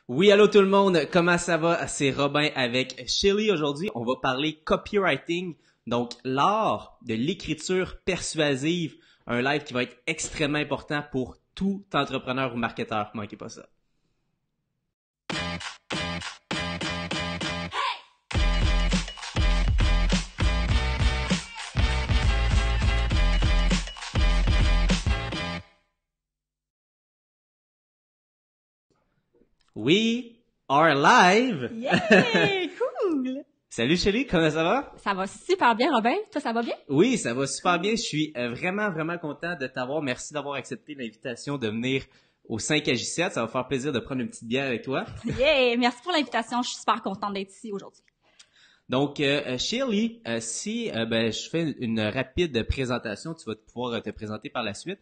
Oui, allô tout le monde, comment ça va? C'est Robin avec Shelly. Aujourd'hui, on va parler copywriting, donc l'art de l'écriture persuasive, un live qui va être extrêmement important pour tout entrepreneur ou marketeur. Manquez pas ça. We are live! Yeah! Cool! Salut Shelly, comment ça va? Ça va super bien, Robin. Toi, ça va bien? Oui, ça va super bien. Je suis vraiment content de t'avoir. Merci d'avoir accepté l'invitation de venir au 5AJ7. Ça va faire plaisir de prendre une petite bière avec toi. Yeah! Merci pour l'invitation. Je suis super contente d'être ici aujourd'hui. Donc, Shirley, si je fais une rapide présentation, tu vas pouvoir te présenter par la suite.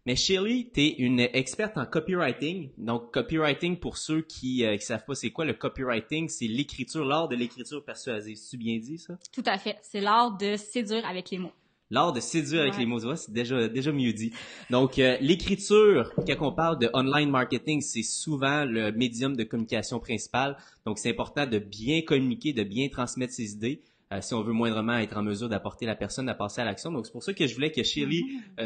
Mais Shirley, tu es une experte en copywriting. Donc, copywriting, pour ceux qui savent pas c'est quoi le copywriting, c'est l'écriture, l'art de l'écriture persuasive. C'est-tu bien dit, ça? Tout à fait. C'est l'art de séduire avec les mots. L'art de séduire avec les mots, tu vois, c'est déjà mieux dit. Donc, l'écriture, quand on parle de online marketing, c'est souvent le médium de communication principal. Donc, c'est important de bien communiquer, de bien transmettre ses idées, si on veut moindrement être en mesure d'apporter la personne à passer à l'action. Donc, c'est pour ça que je voulais que Shirley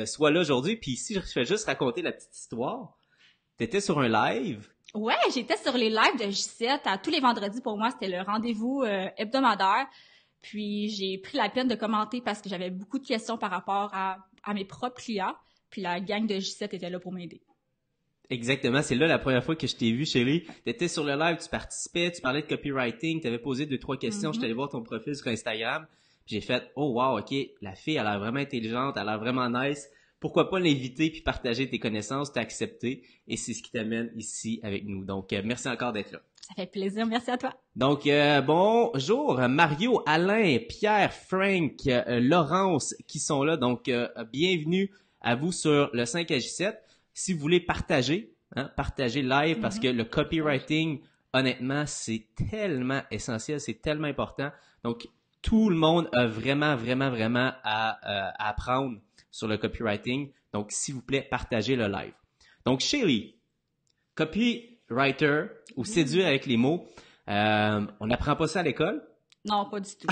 soit là aujourd'hui. Puis ici, je vais juste raconter la petite histoire. Tu étais sur un live. Ouais, j'étais sur les lives de J7. Tous les vendredis, pour moi, c'était le rendez-vous hebdomadaire. Puis j'ai pris la peine de commenter parce que j'avais beaucoup de questions par rapport à mes propres clients. Puis la gang de J7 était là pour m'aider. Exactement, c'est là la première fois que je t'ai vu, Chérie. Tu étais sur le live, tu participais, tu parlais de copywriting, tu avais posé 2-3 questions, je suis allé voir ton profil sur Instagram. Puis j'ai fait « Oh wow, ok, la fille, elle a l'air vraiment intelligente, elle a l'air vraiment nice. Pourquoi pas l'inviter puis partager tes connaissances, t'as accepté. » Et c'est ce qui t'amène ici avec nous. Donc, merci encore d'être là. Ça fait plaisir, merci à toi. Donc, bonjour Mario, Alain, Pierre, Frank, Laurence qui sont là. Donc, bienvenue à vous sur le 5AJ7. Si vous voulez partager live parce que le copywriting, honnêtement, c'est tellement essentiel, c'est tellement important. Donc, tout le monde a vraiment à apprendre sur le copywriting. Donc, s'il vous plaît, partagez le live. Donc, Shelly, copywriter ou séduire avec les mots, on n'apprend pas ça à l'école? Non, pas du tout.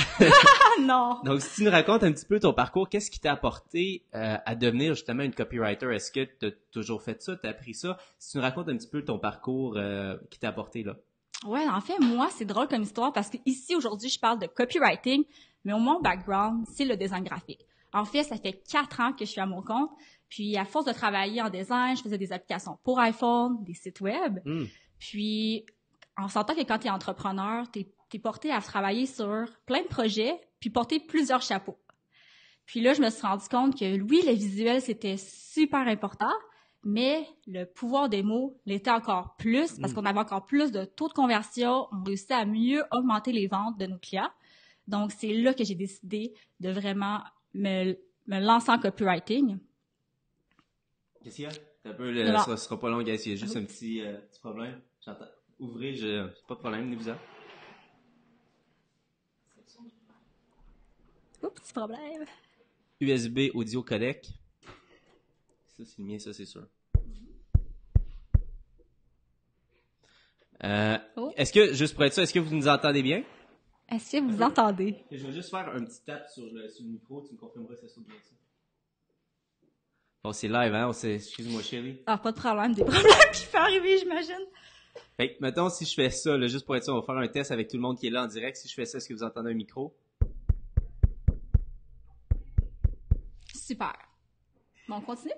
Non. Donc, si tu nous racontes un petit peu ton parcours, qu'est-ce qui t'a apporté à devenir justement une copywriter? Est-ce que tu as toujours fait ça? Tu as appris ça? Si tu nous racontes un petit peu ton parcours qui t'a apporté là. Ouais, en fait, moi, c'est drôle comme histoire parce que ici, aujourd'hui, je parle de copywriting, mais mon background, c'est le design graphique. En fait, ça fait 4 ans que je suis à mon compte. Puis, à force de travailler en design, je faisais des applications pour iPhone, des sites web. Puis, on s'entend que quand tu es entrepreneur, t'es porté à travailler sur plein de projets, puis porter plusieurs chapeaux. Puis là, je me suis rendu compte que oui, le visuel, c'était super important, mais le pouvoir des mots l'était encore plus parce qu'on avait encore plus de taux de conversion, on réussissait à mieux augmenter les ventes de nos clients. Donc, c'est là que j'ai décidé de vraiment me lancer en copywriting. Qu'est-ce qu'il y a? Un peu, ça sera pas long, il y a juste un petit problème. J'entends. Ouvrez, pas de problème, ni vous en. Oups, petit problème. USB audio codec. Ça, c'est le mien, ça, c'est sûr. Est-ce que, juste pour être sûr, est-ce que vous nous entendez bien? Est-ce que vous entendez? Je vais juste faire un petit tap sur le micro, tu me confirmeras que ça saute bien ça. Bon, c'est live, hein? Excuse-moi, chérie. Ah, pas de problème, des problèmes qui peuvent arriver, j'imagine. Fait que, mettons, si je fais ça, là, juste pour être sûr, on va faire un test avec tout le monde qui est là en direct. Si je fais ça, est-ce que vous entendez un micro? Super. Bon, on continue?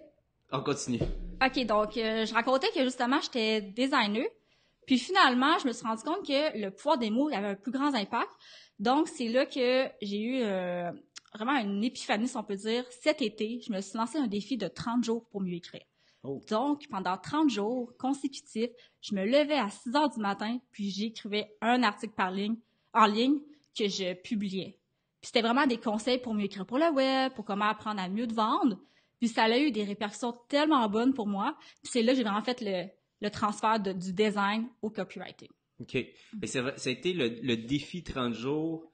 On continue. OK, donc, je racontais que justement, j'étais designer. Puis finalement, je me suis rendu compte que le pouvoir des mots avait un plus grand impact. Donc, c'est là que j'ai eu vraiment une épiphanie, si on peut dire. Cet été, je me suis lancé un défi de 30 jours pour mieux écrire. Oh. Donc, pendant 30 jours consécutifs, je me levais à 6 heures du matin, puis j'écrivais un article en ligne que je publiais. Puis c'était vraiment des conseils pour mieux écrire pour le web, pour comment apprendre à mieux te vendre. Puis ça a eu des répercussions tellement bonnes pour moi. Puis c'est là que j'ai vraiment fait le transfert du design au copywriting. OK. Mais ça a été le défi 30 jours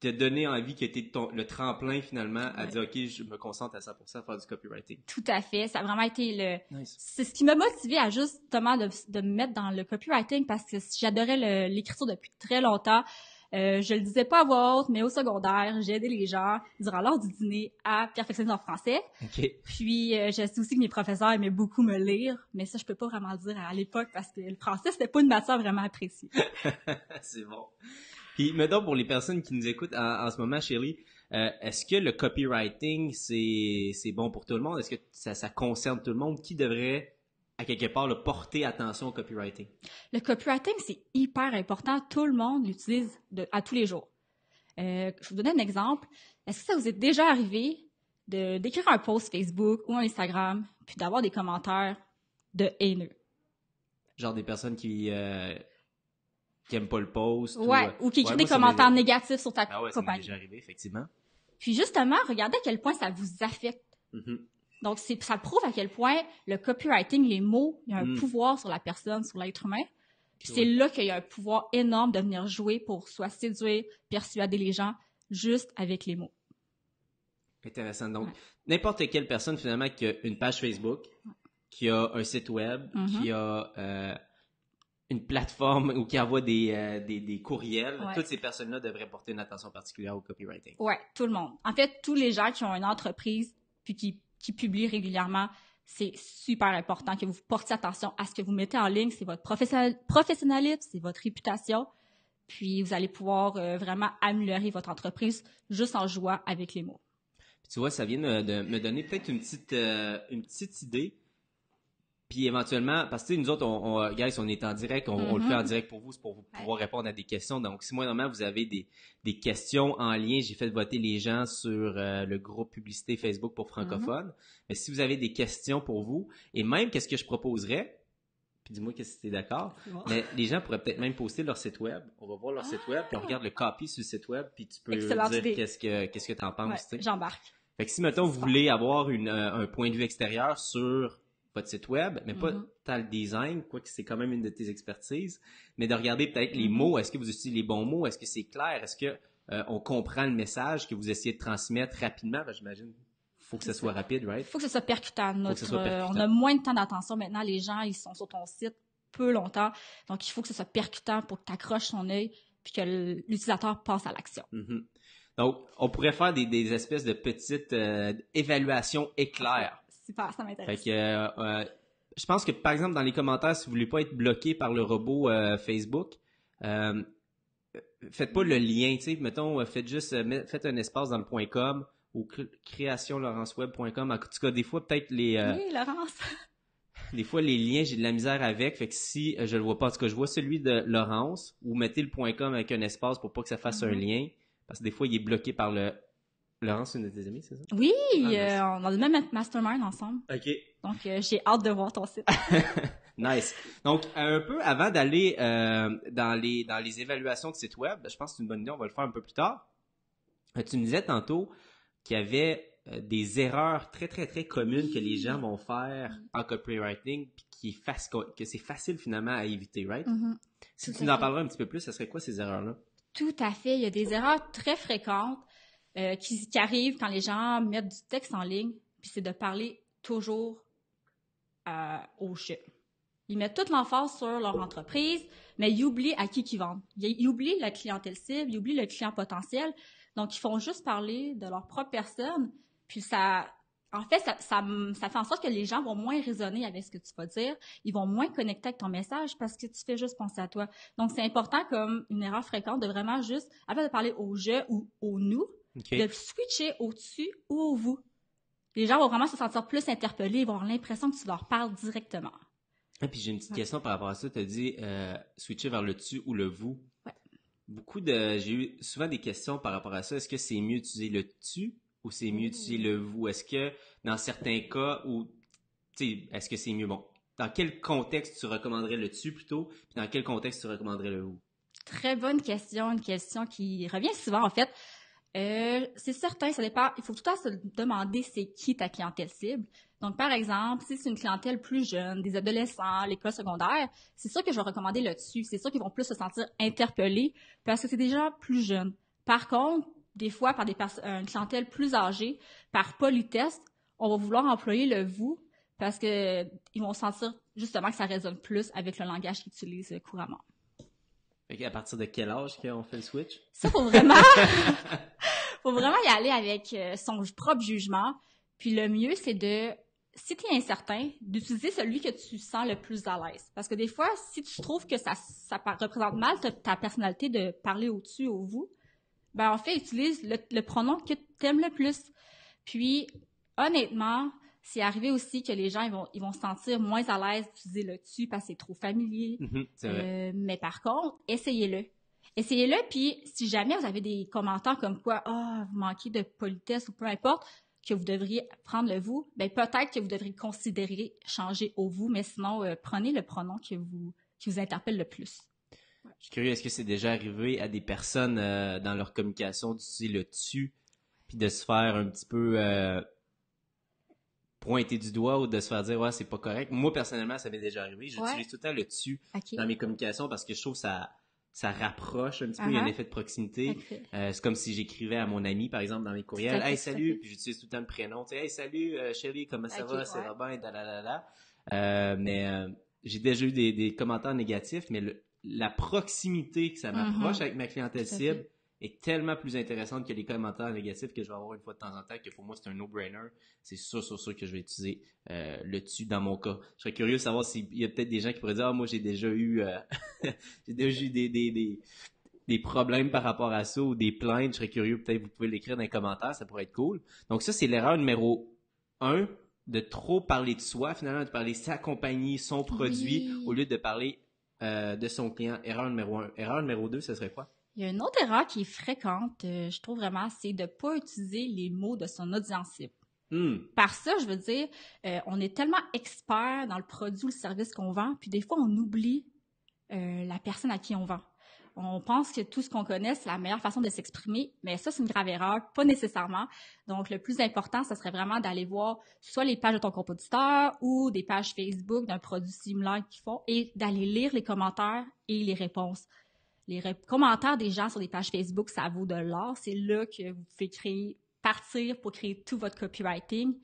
t'a donné envie, qui a été le tremplin finalement à dire, OK, je me concentre à 100% à faire du copywriting. Tout à fait. Ça a vraiment été Nice. C'est ce qui m'a motivé à justement de me mettre dans le copywriting parce que j'adorais l'écriture depuis très longtemps. Je le disais pas à voix haute, mais au secondaire, j'ai aidé les gens durant l'heure du dîner à perfectionner leur français. OK. Puis, je sais aussi que mes professeurs aimaient beaucoup me lire, mais ça, je peux pas vraiment le dire à l'époque parce que le français, c'était pas une matière vraiment appréciée. C'est bon. Puis, mettons, pour les personnes qui nous écoutent en ce moment, Shirley, est-ce que le copywriting, c'est bon pour tout le monde? Est-ce que ça concerne tout le monde? Qui devrait, à quelque part, porter attention au copywriting? Le copywriting, c'est hyper important. Tout le monde l'utilise à tous les jours. Je vais vous donner un exemple. Est-ce que ça vous est déjà arrivé d'écrire un post Facebook ou un Instagram, puis d'avoir des commentaires de haineux? Genre des personnes qui aiment pas le post. Ouais, ou qui écrivent des moi, commentaires négatifs sur ta Ah ouais, ça m'est compagnie. déjà arrivé, effectivement. Puis justement, regardez à quel point ça vous affecte. Mm-hmm. Donc, ça prouve à quel point le copywriting, les mots, il y a un pouvoir sur la personne, sur l'être humain. Puis c'est là qu'il y a un pouvoir énorme de venir jouer pour soit séduire, persuader les gens, juste avec les mots. Intéressant. Donc, n'importe quelle personne, finalement, qui a une page Facebook, qui a un site web, qui a une plateforme ou qui envoie des courriels, toutes ces personnes-là devraient porter une attention particulière au copywriting. Ouais, tout le monde. En fait, tous les gens qui ont une entreprise puis qui publient régulièrement, c'est super important que vous portiez attention à ce que vous mettez en ligne. C'est votre professionnalisme, c'est votre réputation. Puis vous allez pouvoir vraiment améliorer votre entreprise juste en jouant avec les mots. Puis tu vois, ça vient de me donner peut-être une petite idée. Puis éventuellement, parce que nous autres, guys, on est en direct, on le fait en direct pour vous, c'est pour vous pouvoir répondre à des questions. Donc, si moi, normalement, vous avez des questions en lien, j'ai fait voter les gens sur le groupe publicité Facebook pour francophones. Mais si vous avez des questions pour vous, et même qu'est-ce que je proposerais, puis dis-moi si tu es d'accord, mais les gens pourraient peut-être même poster leur site web. On va voir leur site web, puis on regarde le copy sur le site web, puis tu peux dire qu'est-ce que tu en penses. Ouais, j'embarque. Fait que si, mettons, vous voulez avoir un point de vue extérieur sur votre site web, mais pas tant le design, quoique c'est quand même une de tes expertises, mais de regarder peut-être les mots. Est-ce que vous utilisez les bons mots? Est-ce que c'est clair? Est-ce que on comprend le message que vous essayez de transmettre rapidement? Ben, j'imagine faut que ça soit rapide, right? Faut que ce soit percutant. On a moins de temps d'attention maintenant. Les gens, ils sont sur ton site peu longtemps. Donc, il faut que ce soit percutant pour que tu accroches son œil puis que l'utilisateur passe à l'action. Mm-hmm. Donc, on pourrait faire des espèces de petites évaluations éclairs. Super, ça m'intéresse. Fait que, je pense que, par exemple, dans les commentaires, si vous voulez pas être bloqué par le robot Facebook, faites pas le lien, tu sais, mettons, faites un espace dans le .com ou créationlauranceweb.com. En tout cas, des fois, peut-être Oui, Laurence. Des fois, les liens, j'ai de la misère avec. Fait que si je le vois pas, en tout cas, je vois celui de Laurence, ou mettez le .com avec un espace pour pas que ça fasse un lien. Parce que des fois, il est bloqué par le... Laurence, c'est une de tes amies, c'est ça? Oui, on a le même mastermind ensemble. OK. Donc, j'ai hâte de voir ton site. Nice. Donc, un peu avant d'aller dans les évaluations de site web, je pense que c'est une bonne idée, on va le faire un peu plus tard. Tu me disais tantôt qu'il y avait des erreurs très, très, très communes que les gens vont faire en copywriting puis que c'est facile finalement à éviter, right? Si tu nous en parlerais un petit peu plus, ça serait quoi ces erreurs-là? Tout à fait. Il y a des erreurs très fréquentes qui arrivent quand les gens mettent du texte en ligne, puis c'est de parler toujours au je. Ils mettent toute l'emphase sur leur entreprise, mais ils oublient à qui ils vendent. Ils oublient la clientèle cible, ils oublient le client potentiel. Donc, ils font juste parler de leur propre personne, puis ça fait en sorte que les gens vont moins raisonner avec ce que tu vas dire, ils vont moins connecter avec ton message parce que tu fais juste penser à toi. Donc, c'est important, comme une erreur fréquente, de vraiment juste, avant de parler au « je » ou au « nous », de switcher au « tu » ou au « vous ». Les gens vont vraiment se sentir plus interpellés, ils vont avoir l'impression que tu leur parles directement. Et puis, j'ai une petite question par rapport à ça. Tu as dit switcher vers le « tu » ou le « vous ». Ouais. J'ai eu souvent des questions par rapport à ça. Est-ce que c'est mieux d'utiliser le « tu » ou c'est mieux d'utiliser le « vous ». Est-ce que dans certains cas est-ce que c'est mieux? Bon, dans quel contexte tu recommanderais le « tu » plutôt, puis dans quel contexte tu recommanderais le « vous ». Très bonne question, une question qui revient souvent en fait. C'est certain, ça dépend. Il faut tout le temps se demander c'est qui ta clientèle cible. Donc, par exemple, si c'est une clientèle plus jeune, des adolescents, l'école secondaire, c'est sûr que je vais recommander le dessus. C'est sûr qu'ils vont plus se sentir interpellés parce que c'est des gens plus jeunes. Par contre, des fois, par une clientèle plus âgée, par politesse, on va vouloir employer le « vous » parce que ils vont sentir justement que ça résonne plus avec le langage qu'ils utilisent couramment. Fait à partir de quel âge qu'on fait le switch? Ça, faut vraiment y aller avec son propre jugement. Puis le mieux, c'est si tu es incertain, d'utiliser celui que tu sens le plus à l'aise. Parce que des fois, si tu trouves que ça représente mal ta personnalité de parler au-dessus, au vous, ben en fait, utilise le pronom que tu aimes le plus. Puis, honnêtement, c'est arrivé aussi que les gens ils vont se sentir moins à l'aise d'utiliser le tu parce que c'est trop familier. C'est vrai. Mais par contre, essayez-le. Essayez-le, puis si jamais vous avez des commentaires comme quoi vous manquez de politesse ou peu importe, que vous devriez prendre le vous, ben peut-être que vous devriez considérer changer au vous, mais sinon, prenez le pronom qui vous interpelle le plus. Je suis curieux, est-ce que c'est déjà arrivé à des personnes dans leur communication d'utiliser le tu, puis de se faire un petit peu pointer du doigt ou de se faire dire « ouais, c'est pas correct ». Moi, personnellement, ça m'est déjà arrivé. J'utilise tout le temps le tu dans mes communications parce que je trouve que ça rapproche un petit peu, il y a un effet de proximité. C'est comme si j'écrivais à mon ami, par exemple, dans mes courriels « Hey, salut », puis j'utilise tout le temps le prénom. Tu sais, « Hey, salut, chérie, comment ça va? C'est Robin, mais j'ai déjà eu des commentaires négatifs, mais la proximité que ça m'approche avec ma clientèle cible est tellement plus intéressante que les commentaires négatifs que je vais avoir une fois de temps en temps, que pour moi, c'est un no-brainer. C'est sûr que je vais utiliser le tu dans mon cas. Je serais curieux de savoir s'il y a peut-être des gens qui pourraient dire « Ah, moi, j'ai déjà eu des problèmes par rapport à ça ou des plaintes. » Je serais curieux, peut-être vous pouvez l'écrire dans les commentaires, ça pourrait être cool. Donc ça, c'est l'erreur numéro 1, de trop parler de soi, finalement, de parler sa compagnie, son produit, au lieu de parler de son client. Erreur numéro 1. Erreur numéro 2, ce serait quoi? Il y a une autre erreur qui est fréquente, je trouve vraiment, c'est de ne pas utiliser les mots de son audience cible. Par ça, je veux dire, on est tellement expert dans le produit ou le service qu'on vend, puis des fois, on oublie la personne à qui on vend. On pense que tout ce qu'on connaît, c'est la meilleure façon de s'exprimer, mais ça, c'est une grave erreur, pas nécessairement. Donc, le plus important, ça serait vraiment d'aller voir soit les pages de ton compétiteur ou des pages Facebook d'un produit similaire qu'ils font et d'aller lire les commentaires et les réponses. Les commentaires des gens sur des pages Facebook, ça vaut de l'or. C'est là que vous pouvez partir pour créer tout votre copywriting.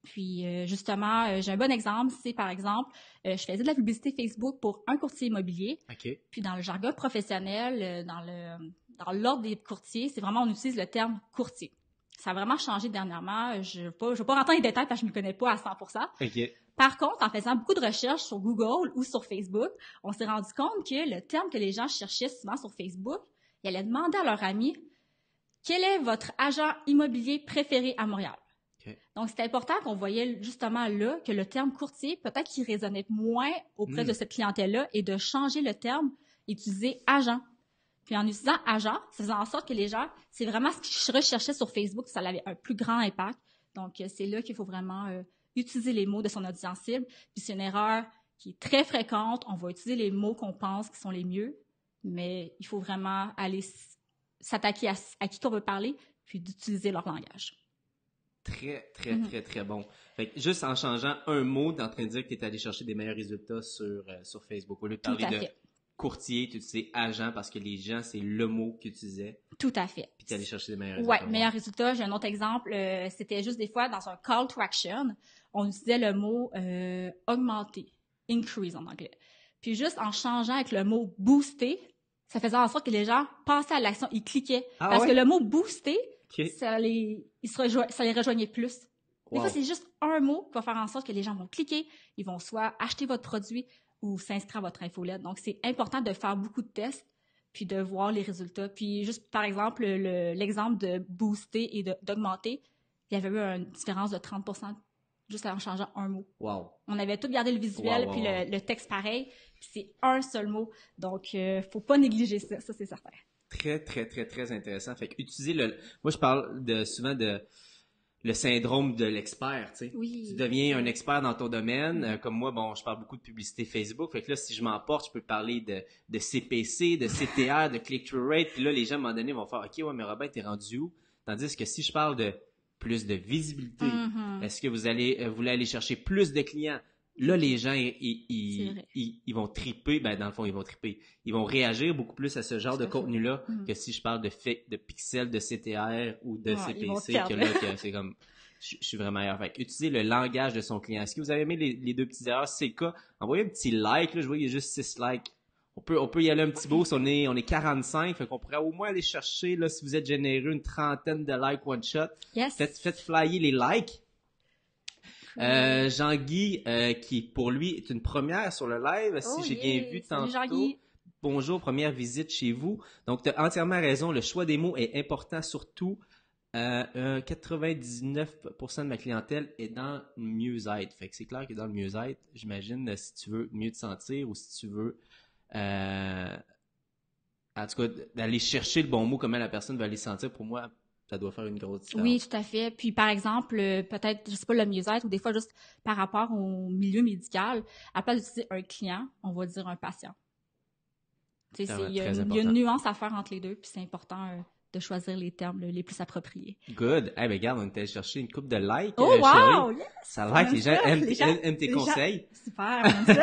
Puis, justement, j'ai un bon exemple. C'est, par exemple, je faisais de la publicité Facebook pour un courtier immobilier. Okay. Puis, dans le jargon professionnel, dans l'ordre des courtiers, c'est vraiment, on utilise le terme courtier. Ça a vraiment changé dernièrement. Je ne vais pas rentrer dans les détails parce que je ne me connais pas à 100%. Okay. Par contre, en faisant beaucoup de recherches sur Google ou sur Facebook, on s'est rendu compte que le terme que les gens cherchaient souvent sur Facebook, ils allaient demander à leurs amis « Quel est votre agent immobilier préféré à Montréal? » Okay. Donc, c'est important qu'on voyait justement là que le terme courtier, peut-être qu'il résonnait moins auprès de cette clientèle-là et de changer le terme, utiliser agent. Puis en utilisant agent, ça faisait en sorte que les gens, c'est vraiment ce qu'ils recherchaient sur Facebook, ça avait un plus grand impact. Donc, c'est là qu'il faut vraiment utiliser les mots de son audience cible. Puis c'est une erreur qui est très fréquente. On va utiliser les mots qu'on pense qui sont les mieux, mais il faut vraiment aller s'attaquer à qui on veut parler, puis d'utiliser leur langage. Très, très, très, très bon. Fait que juste en changeant un mot, t'es en train de dire que t'es allé chercher des meilleurs résultats sur Facebook. Au lieu de parler de courtier, tu utilises agent parce que les gens, c'est le mot qu'ils utilisaient. Tout à fait. Puis t'es allé chercher des meilleurs résultats. Ouais, meilleurs résultats. J'ai un autre exemple. C'était juste des fois dans un call to action, on utilisait le mot augmenter, increase en anglais. Puis juste en changeant avec le mot booster, ça faisait en sorte que les gens passaient à l'action, ils cliquaient. Parce que le mot booster, ça les rejoignait plus. Des fois, c'est juste un mot qui va faire en sorte que les gens vont cliquer, ils vont soit acheter votre produit ou s'inscrire à votre infolette. Donc, c'est important de faire beaucoup de tests puis de voir les résultats. Puis juste, par exemple, l'exemple de booster et d'augmenter, il y avait eu une différence de 30% juste en changeant un mot. Wow. On avait tout gardé le visuel puis le texte pareil, puis c'est un seul mot. Donc, faut pas négliger ça, c'est certain. Très, très, très, très intéressant. Fait que utiliser moi, je parle souvent de le syndrome de l'expert, tu sais. Oui. Tu deviens un expert dans ton domaine. Comme moi, bon, je parle beaucoup de publicité Facebook. Fait que là, si je m'emporte, je peux parler de CPC, de CTR, de click-through rate. Puis là, les gens, à un moment donné, vont faire « OK, ouais, mais Robin, t'es rendu où? » Tandis que si je parle de plus de visibilité, est-ce que vous voulez aller chercher plus de clients, Là, les gens, C'est vrai. ils vont triper, ben dans le fond, ils vont triper. Ils vont réagir beaucoup plus à ce genre de Tout à fait. contenu-là que si je parle de pixels, de CTR ou de Ouais, ils vont CPC, perdre. que c'est comme, je suis vraiment meilleur. Fait que utiliser le langage de son client. Est-ce que vous avez aimé les deux petites erreurs? Si c'est le cas, envoyez un petit like, là, je vois qu'il y a juste 6 likes. On peut y aller un petit boost, on est 45, fait qu'on pourrait au moins aller chercher, là, si vous êtes généreux, une trentaine de likes one shot. Yes. Faites flyer les likes. Jean-Guy, qui pour lui est une première sur le live, si j'ai bien vu Salut, tantôt. Jean-Guy. Bonjour, première visite chez vous. Donc, tu as entièrement raison, le choix des mots est important, surtout 99% de ma clientèle est dans le mieux-être. Fait que c'est clair que dans le mieux-être, j'imagine, si tu veux mieux te sentir ou si tu veux, en tout cas, d'aller chercher le bon mot, comment la personne va aller se sentir, pour moi, ça doit faire une grosse différence. Oui, tout à fait. Puis, par exemple, peut-être, je sais pas, le mieux-être, ou des fois, juste par rapport au milieu médical, à la place d'utiliser un client, on va dire un patient. Tu sais, il y a une nuance à faire entre les deux, puis c'est important de choisir les termes les plus appropriés. Good. Eh ben, regarde, on était chercher une coupe de likes. Oh, wow! Yes! Ça like, les gens aiment tes conseils. Super, on aime ça.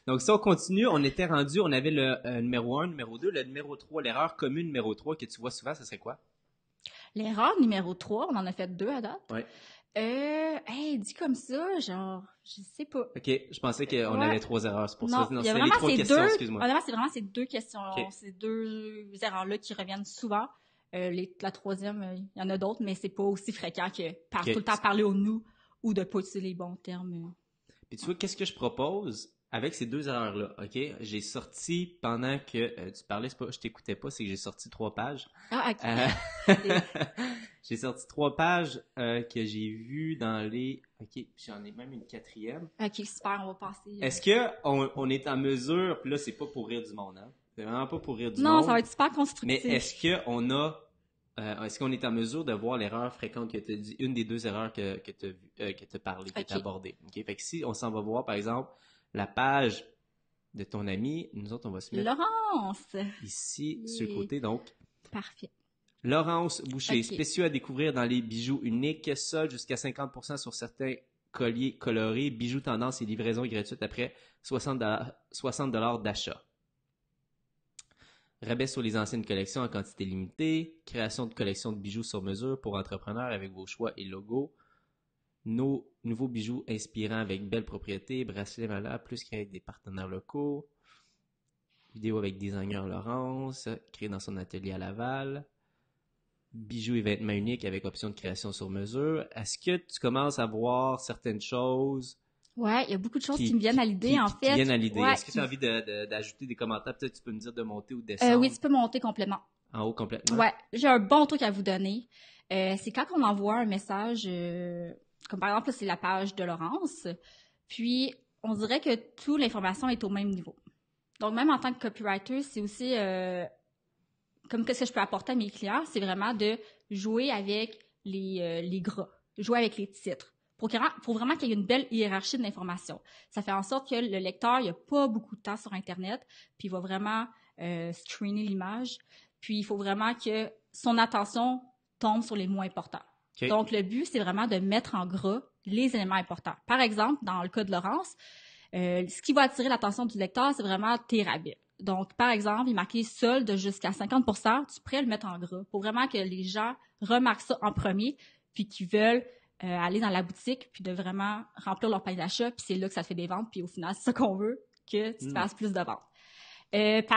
Donc, si on continue, on était rendu, on avait le numéro 1, numéro 2, le numéro 3, l'erreur commune numéro 3 que tu vois souvent, ça serait quoi? L'erreur numéro 3, on en a fait 2 à date. Ouais. Dit comme ça, genre, je sais pas. OK, je pensais qu'on avait 3 erreurs, c'est pour non, ça. Non, il y a c'est vraiment les 3 questions, excuse-moi. Honnêtement, c'est vraiment ces 2 questions, Okay. ces 2 erreurs-là qui reviennent souvent. La troisième, il y en a d'autres, mais c'est pas aussi fréquent que tout le temps parler au nous ou de pas utiliser les bons termes. Puis tu vois, qu'est-ce que je propose avec ces 2 erreurs-là, OK? J'ai sorti, pendant que tu parlais, je t'écoutais pas, c'est que j'ai sorti 3 pages. Ah, OK. J'ai sorti 3 pages que j'ai vues dans les... OK, j'en ai même une 4e. OK, super, on va passer. Est-ce que on est en mesure, puis là, c'est pas pour rire du monde, hein? C'est vraiment pas pour rire du monde. Non, ça va être super constructif. Mais est-ce qu'on est en mesure de voir l'erreur fréquente que tu as dit, une des 2 erreurs que tu as parlé, que tu as abordées? OK? Fait que si on s'en va voir, par exemple, la page de ton ami, nous autres, on va se mettre Laurence! Ici, sur le côté, donc. Parfait. Laurence Boucher, spéciaux à découvrir dans les bijoux uniques, solde jusqu'à 50% sur certains colliers colorés, bijoux tendance et livraison gratuite après 60 $ d'achat. Rabais sur les anciennes collections en quantité limitée, création de collections de bijoux sur mesure pour entrepreneurs avec vos choix et logos, nos nouveaux bijoux inspirants avec belle propriété, bracelets malades, plus qu'avec des partenaires locaux, vidéo avec designer Laurence, créé dans son atelier à Laval, bijoux et vêtements uniques avec option de création sur mesure. Est-ce que tu commences à voir certaines choses? Ouais, il y a beaucoup de choses qui me viennent à l'idée, en fait. Qui viennent à l'idée. Ouais, est-ce que tu as envie d'ajouter des commentaires? Peut-être tu peux me dire de monter ou de descendre. Oui, tu peux monter complètement. En haut complètement? Ouais, j'ai un bon truc à vous donner. C'est quand on envoie un message, comme par exemple, là, c'est la page de Laurence, puis on dirait que toute l'information est au même niveau. Donc, même en tant que copywriter, c'est aussi, comme qu'est-ce que je peux apporter à mes clients, c'est vraiment de jouer avec les gras, jouer avec les titres, pour vraiment qu'il y ait une belle hiérarchie de l'information. Ça fait en sorte que le lecteur, il n'a pas beaucoup de temps sur Internet, puis il va vraiment screener l'image, puis il faut vraiment que son attention tombe sur les mots importants. Okay. Donc, le but, c'est vraiment de mettre en gras les éléments importants. Par exemple, dans le cas de Laurence, ce qui va attirer l'attention du lecteur, c'est vraiment tes rabais. Donc, par exemple, il est marqué solde jusqu'à 50%, tu pourrais le mettre en gras pour vraiment que les gens remarquent ça en premier, puis qu'ils veulent aller dans la boutique, puis de vraiment remplir leur panier d'achat, puis c'est là que ça te fait des ventes, puis au final, c'est ça qu'on veut, que tu te fasses plus de ventes.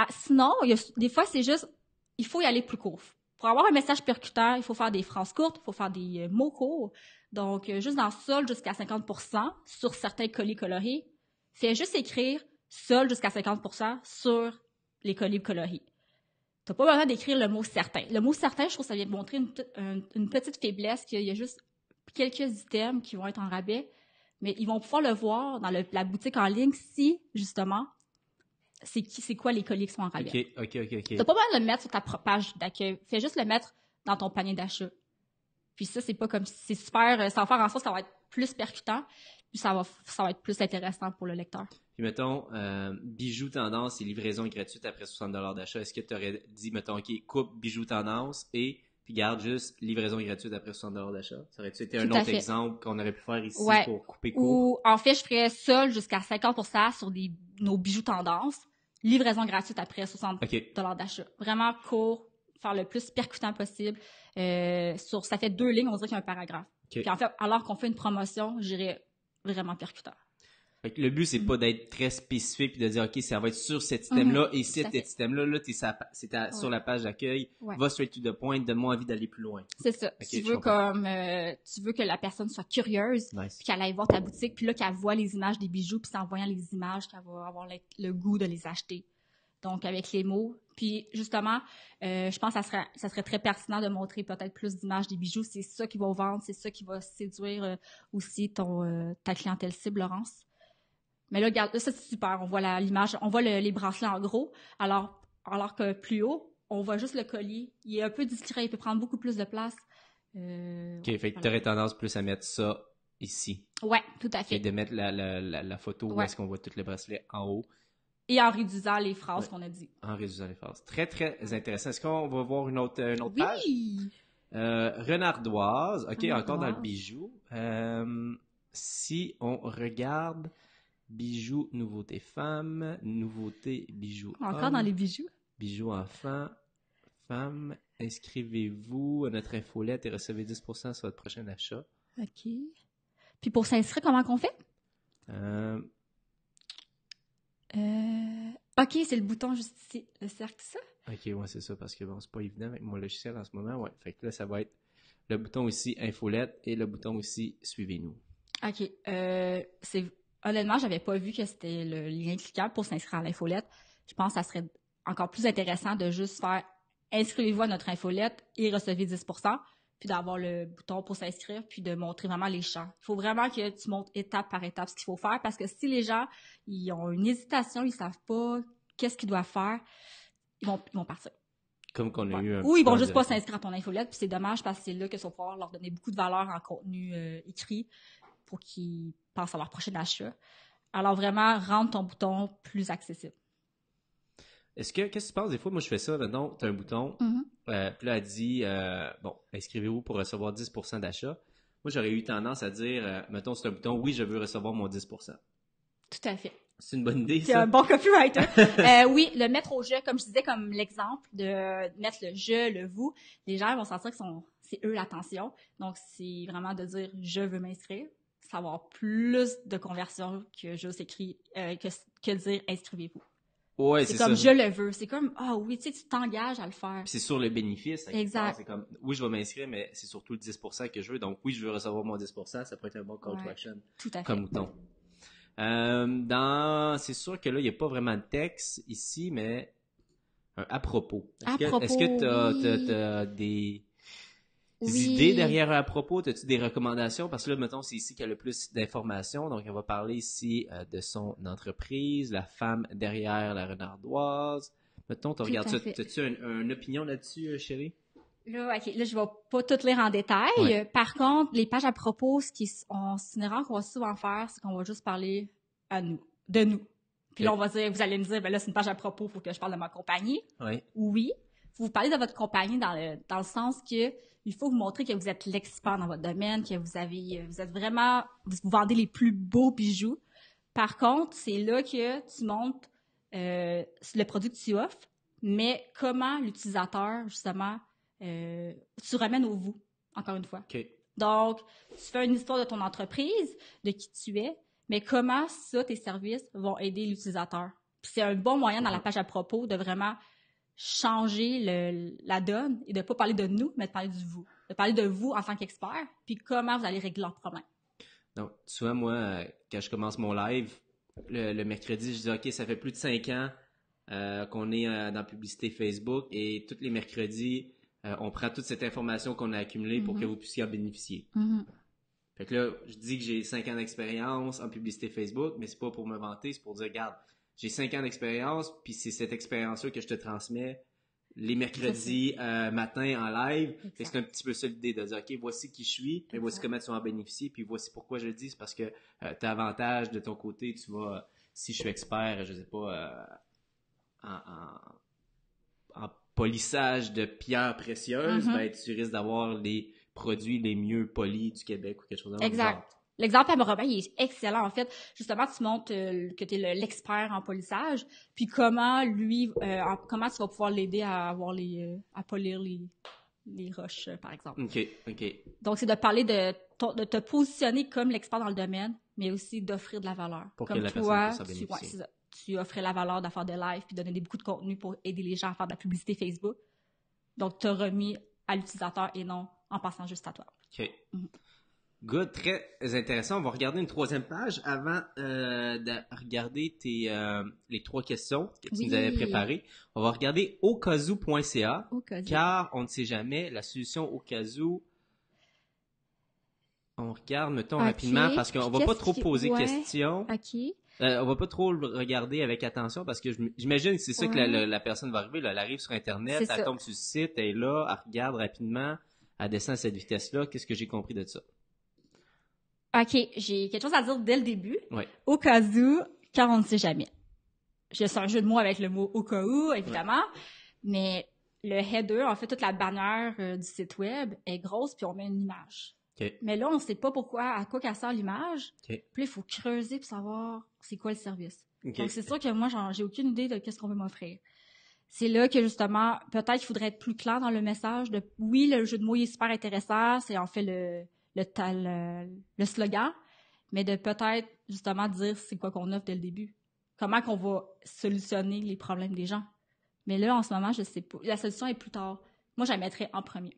Sinon, des fois, c'est juste, il faut y aller plus court. Pour avoir un message percutant, il faut faire des phrases courtes, il faut faire des mots courts. Donc, juste dans solde jusqu'à 50% sur certains colis colorés, fais juste écrire solde jusqu'à 50% sur les colis colorés. T'as pas besoin d'écrire le mot certain. Le mot certain, je trouve que ça vient de montrer une petite faiblesse, qu'il y a juste quelques items qui vont être en rabais, mais ils vont pouvoir le voir dans la boutique en ligne si, justement, c'est quoi les colis qui sont en rabais. OK. T'as pas besoin de le mettre sur ta page d'accueil. Fais juste le mettre dans ton panier d'achat. Puis ça, c'est pas comme c'est super, ça va faire en sorte que ça va être plus percutant, puis ça va être plus intéressant pour le lecteur. Puis mettons, bijoux tendance et livraison gratuite après 60 $ d'achat. Est-ce que tu aurais dit, mettons, OK, coupe bijoux tendance et puis garde juste livraison gratuite après 60$ d'achat. Ça aurait-tu été Tout un à autre fait. exemple qu'on aurait pu faire ici Ouais. pour couper court? Ou, en fait, je ferais ça jusqu'à 50% sur nos bijoux tendance. Livraison gratuite après 60$ OK. d'achat. Vraiment court, faire le plus percutant possible. Ça fait 2 lignes, on dirait qu'il y a un paragraphe. OK. Puis en fait, alors qu'on fait une promotion, j'irais vraiment percutant. Fait que le but, c'est pas d'être très spécifique puis de dire, OK, ça va être sur cet item-là et Tout à cet item-là, là, sur la page d'accueil, Ouais. va straight to the point, donne-moi envie d'aller plus loin. C'est ça. Ok, Tu je veux comprends. tu veux que la personne soit curieuse, Nice. puis qu'elle aille voir ta boutique, puis là qu'elle voit les images des bijoux, puis c'est en voyant les images qu'elle va avoir le goût de les acheter. Donc avec les mots, puis justement, je pense que ça serait très pertinent de montrer peut-être plus d'images des bijoux. C'est ça qui va vendre, c'est ça qui va séduire aussi ta clientèle cible, Laurence. Mais là, regarde, là, ça c'est super. On voit l'image, on voit les bracelets en gros, alors que plus haut, on voit juste le collier. Il est un peu discret, il peut prendre beaucoup plus de place. OK, fait que voilà. t'aurais tendance plus à mettre ça ici. Ouais, tout à Et fait. de mettre la photo où Ouais. est-ce qu'on voit tous les bracelets en haut, Et en réduisant les phrases Ouais. qu'on a dit. en réduisant les phases. Très, très intéressant. Est-ce qu'on va voir une autre Oui! page? Renardoise. OK, Renardoise. encore dans le bijou. Si on regarde bijoux, nouveauté femme, nouveauté bijoux Encore homme, dans les bijoux. bijoux enfant, femme, inscrivez-vous à notre infolette et recevez 10% sur votre prochain achat. OK. Puis pour s'inscrire, comment qu'on fait? OK, c'est le bouton juste ici, le cercle, ça? OK, ouais, c'est ça, parce que bon, c'est pas évident avec mon logiciel en ce moment. Ouais, fait que là, ça va être le bouton ici, infolette, et le bouton ici, suivez-nous. OK. Honnêtement, j'avais pas vu que c'était le lien cliquable pour s'inscrire à l'infolette. Je pense que ça serait encore plus intéressant de juste faire inscrivez-vous à notre infolette et recevez 10%, puis d'avoir le bouton pour s'inscrire, puis de montrer vraiment les champs. Il faut vraiment que tu montres étape par étape ce qu'il faut faire, parce que si les gens ils ont une hésitation, ils savent pas qu'est-ce qu'ils doivent faire, ils vont partir. Comme qu'on a eu un Ou ils vont petit juste peu pas de- s'inscrire à ton infolette, puis c'est dommage parce que c'est là que tu vas pouvoir leur donner beaucoup de valeur en contenu écrit pour qu'ils passent à leur prochain achat. Alors vraiment, rendre ton bouton plus accessible. Qu'est-ce que tu penses des fois? Moi, je fais ça, maintenant, tu as un bouton, puis là, elle dit, bon, inscrivez-vous pour recevoir 10% d'achat. Moi, j'aurais eu tendance à dire, mettons, c'est un bouton, oui, je veux recevoir mon 10%. Tout à fait. C'est une bonne idée, C'est ça? un bon copywriter. Oui, le mettre au je, comme je disais, comme l'exemple de mettre le je, le vous, les gens vont sentir que c'est eux l'attention. Donc, c'est vraiment de dire je veux m'inscrire. Ça va avoir plus de conversion que juste écrit, que dire inscrivez-vous. Ouais, C'est c'est comme ça. je le veux. C'est comme, ah oui, tu sais, tu t'engages à le faire. Puis c'est sur le bénéfice. Exact. C'est comme, oui, je vais m'inscrire, mais c'est surtout le 10% que je veux. Donc, oui, je veux recevoir mon 10%. Ça peut être un bon call to Ouais. action. Tout à fait. Comme mouton. C'est sûr que là, il n'y a pas vraiment de texte ici, mais à propos. Est-ce que t'as des idées derrière à propos? As-tu des recommandations? Parce que là, mettons, c'est ici qu'il y a le plus d'informations. Donc, on va parler ici de son entreprise, la femme derrière la renardoise. Mettons, tu regardes ça. As-tu une opinion là-dessus, chérie? Là, OK, là, je vais pas tout lire en détail. Ouais. Par contre, les pages à propos, c'est une erreur qu'on va souvent faire, c'est qu'on va juste parler de nous. Puis là, on va dire, vous allez me dire, ben là, c'est une page à propos, faut que je parle de ma compagnie. Oui. Oui. Vous parlez de votre compagnie dans le sens que il faut vous montrer que vous êtes l'expert dans votre domaine, que vous êtes vraiment, vous vendez les plus beaux bijoux. Par contre, c'est là que tu montres le produit que tu offres, mais comment l'utilisateur, justement, tu ramènes au vous, encore une fois. OK. Donc, tu fais une histoire de ton entreprise, de qui tu es, mais comment ça, tes services vont aider l'utilisateur. Puis c'est un bon moyen dans la page à propos de vraiment changer la donne et de pas parler de nous, mais de parler du vous. De parler de vous en tant qu'expert, puis comment vous allez régler leurs problèmes. Donc, tu vois, moi, quand je commence mon live, le mercredi, je dis, OK, ça fait plus de 5 ans qu'on est dans la publicité Facebook et tous les mercredis, on prend toute cette information qu'on a accumulée pour que vous puissiez en bénéficier. Fait que là, je dis que j'ai 5 ans d'expérience en publicité Facebook, mais c'est pas pour me vanter, c'est pour dire, regarde, j'ai 5 ans d'expérience, puis c'est cette expérience-là que je te transmets les mercredis matin en live. Fait que c'est un petit peu ça l'idée de dire, OK, voici qui je suis, mais voici comment tu vas en bénéficier, puis voici pourquoi je le dis, c'est parce que tu as avantage de ton côté, tu vas, si je suis expert, je sais pas, en polissage de pierres précieuses, ben, tu risques d'avoir les produits les mieux polis du Québec ou quelque chose comme ça. Exact. L'exemple à Robin, il est excellent. En fait, justement, tu montres que tu es l'expert en polissage, puis comment comment tu vas pouvoir l'aider à avoir à polir les roches, par exemple. OK. Donc, c'est de parler de te positionner comme l'expert dans le domaine, mais aussi d'offrir de la valeur. Pour comme que la toi, personne puisse en bénéficier. tu offrais la valeur de faire des lives puis donner beaucoup de contenu pour aider les gens à faire de la publicité Facebook. Donc, tu as remis à l'utilisateur et non en passant juste à toi. OK. Good, très intéressant. On va regarder une troisième page avant de regarder les 3 questions que tu nous avais préparées. On va regarder aucasou.ca car on ne sait jamais, la solution Aucasou. On regarde, mettons, rapidement parce qu'on va pas trop poser questions. OK. On va pas trop le regarder avec attention parce que j'imagine que c'est ça que la personne va arriver. Là. Elle arrive sur Internet, elle tombe sur le site, elle est là, elle regarde rapidement, elle descend à cette vitesse-là. Qu'est-ce que j'ai compris de ça? OK, j'ai quelque chose à dire dès le début. Oui. Au cas où, car on ne sait jamais. C'est un jeu de mots avec le mot au cas où, évidemment, mais le header, en fait, toute la bannière du site web est grosse, puis on met une image. Okay. Mais là, on ne sait pas à quoi qu'elle sert l'image. Okay. Puis il faut creuser pour savoir c'est quoi le service. Okay. Donc, c'est sûr que moi, j'ai aucune idée de qu'est-ce qu'on veut m'offrir. C'est là que, justement, peut-être qu'il faudrait être plus clair dans le message de, oui, le jeu de mots est super intéressant, c'est en fait le slogan, mais de peut-être, justement, dire c'est quoi qu'on offre dès le début. Comment qu'on va solutionner les problèmes des gens. Mais là, en ce moment, je sais pas. La solution est plus tard. Moi, je la mettrais en premier.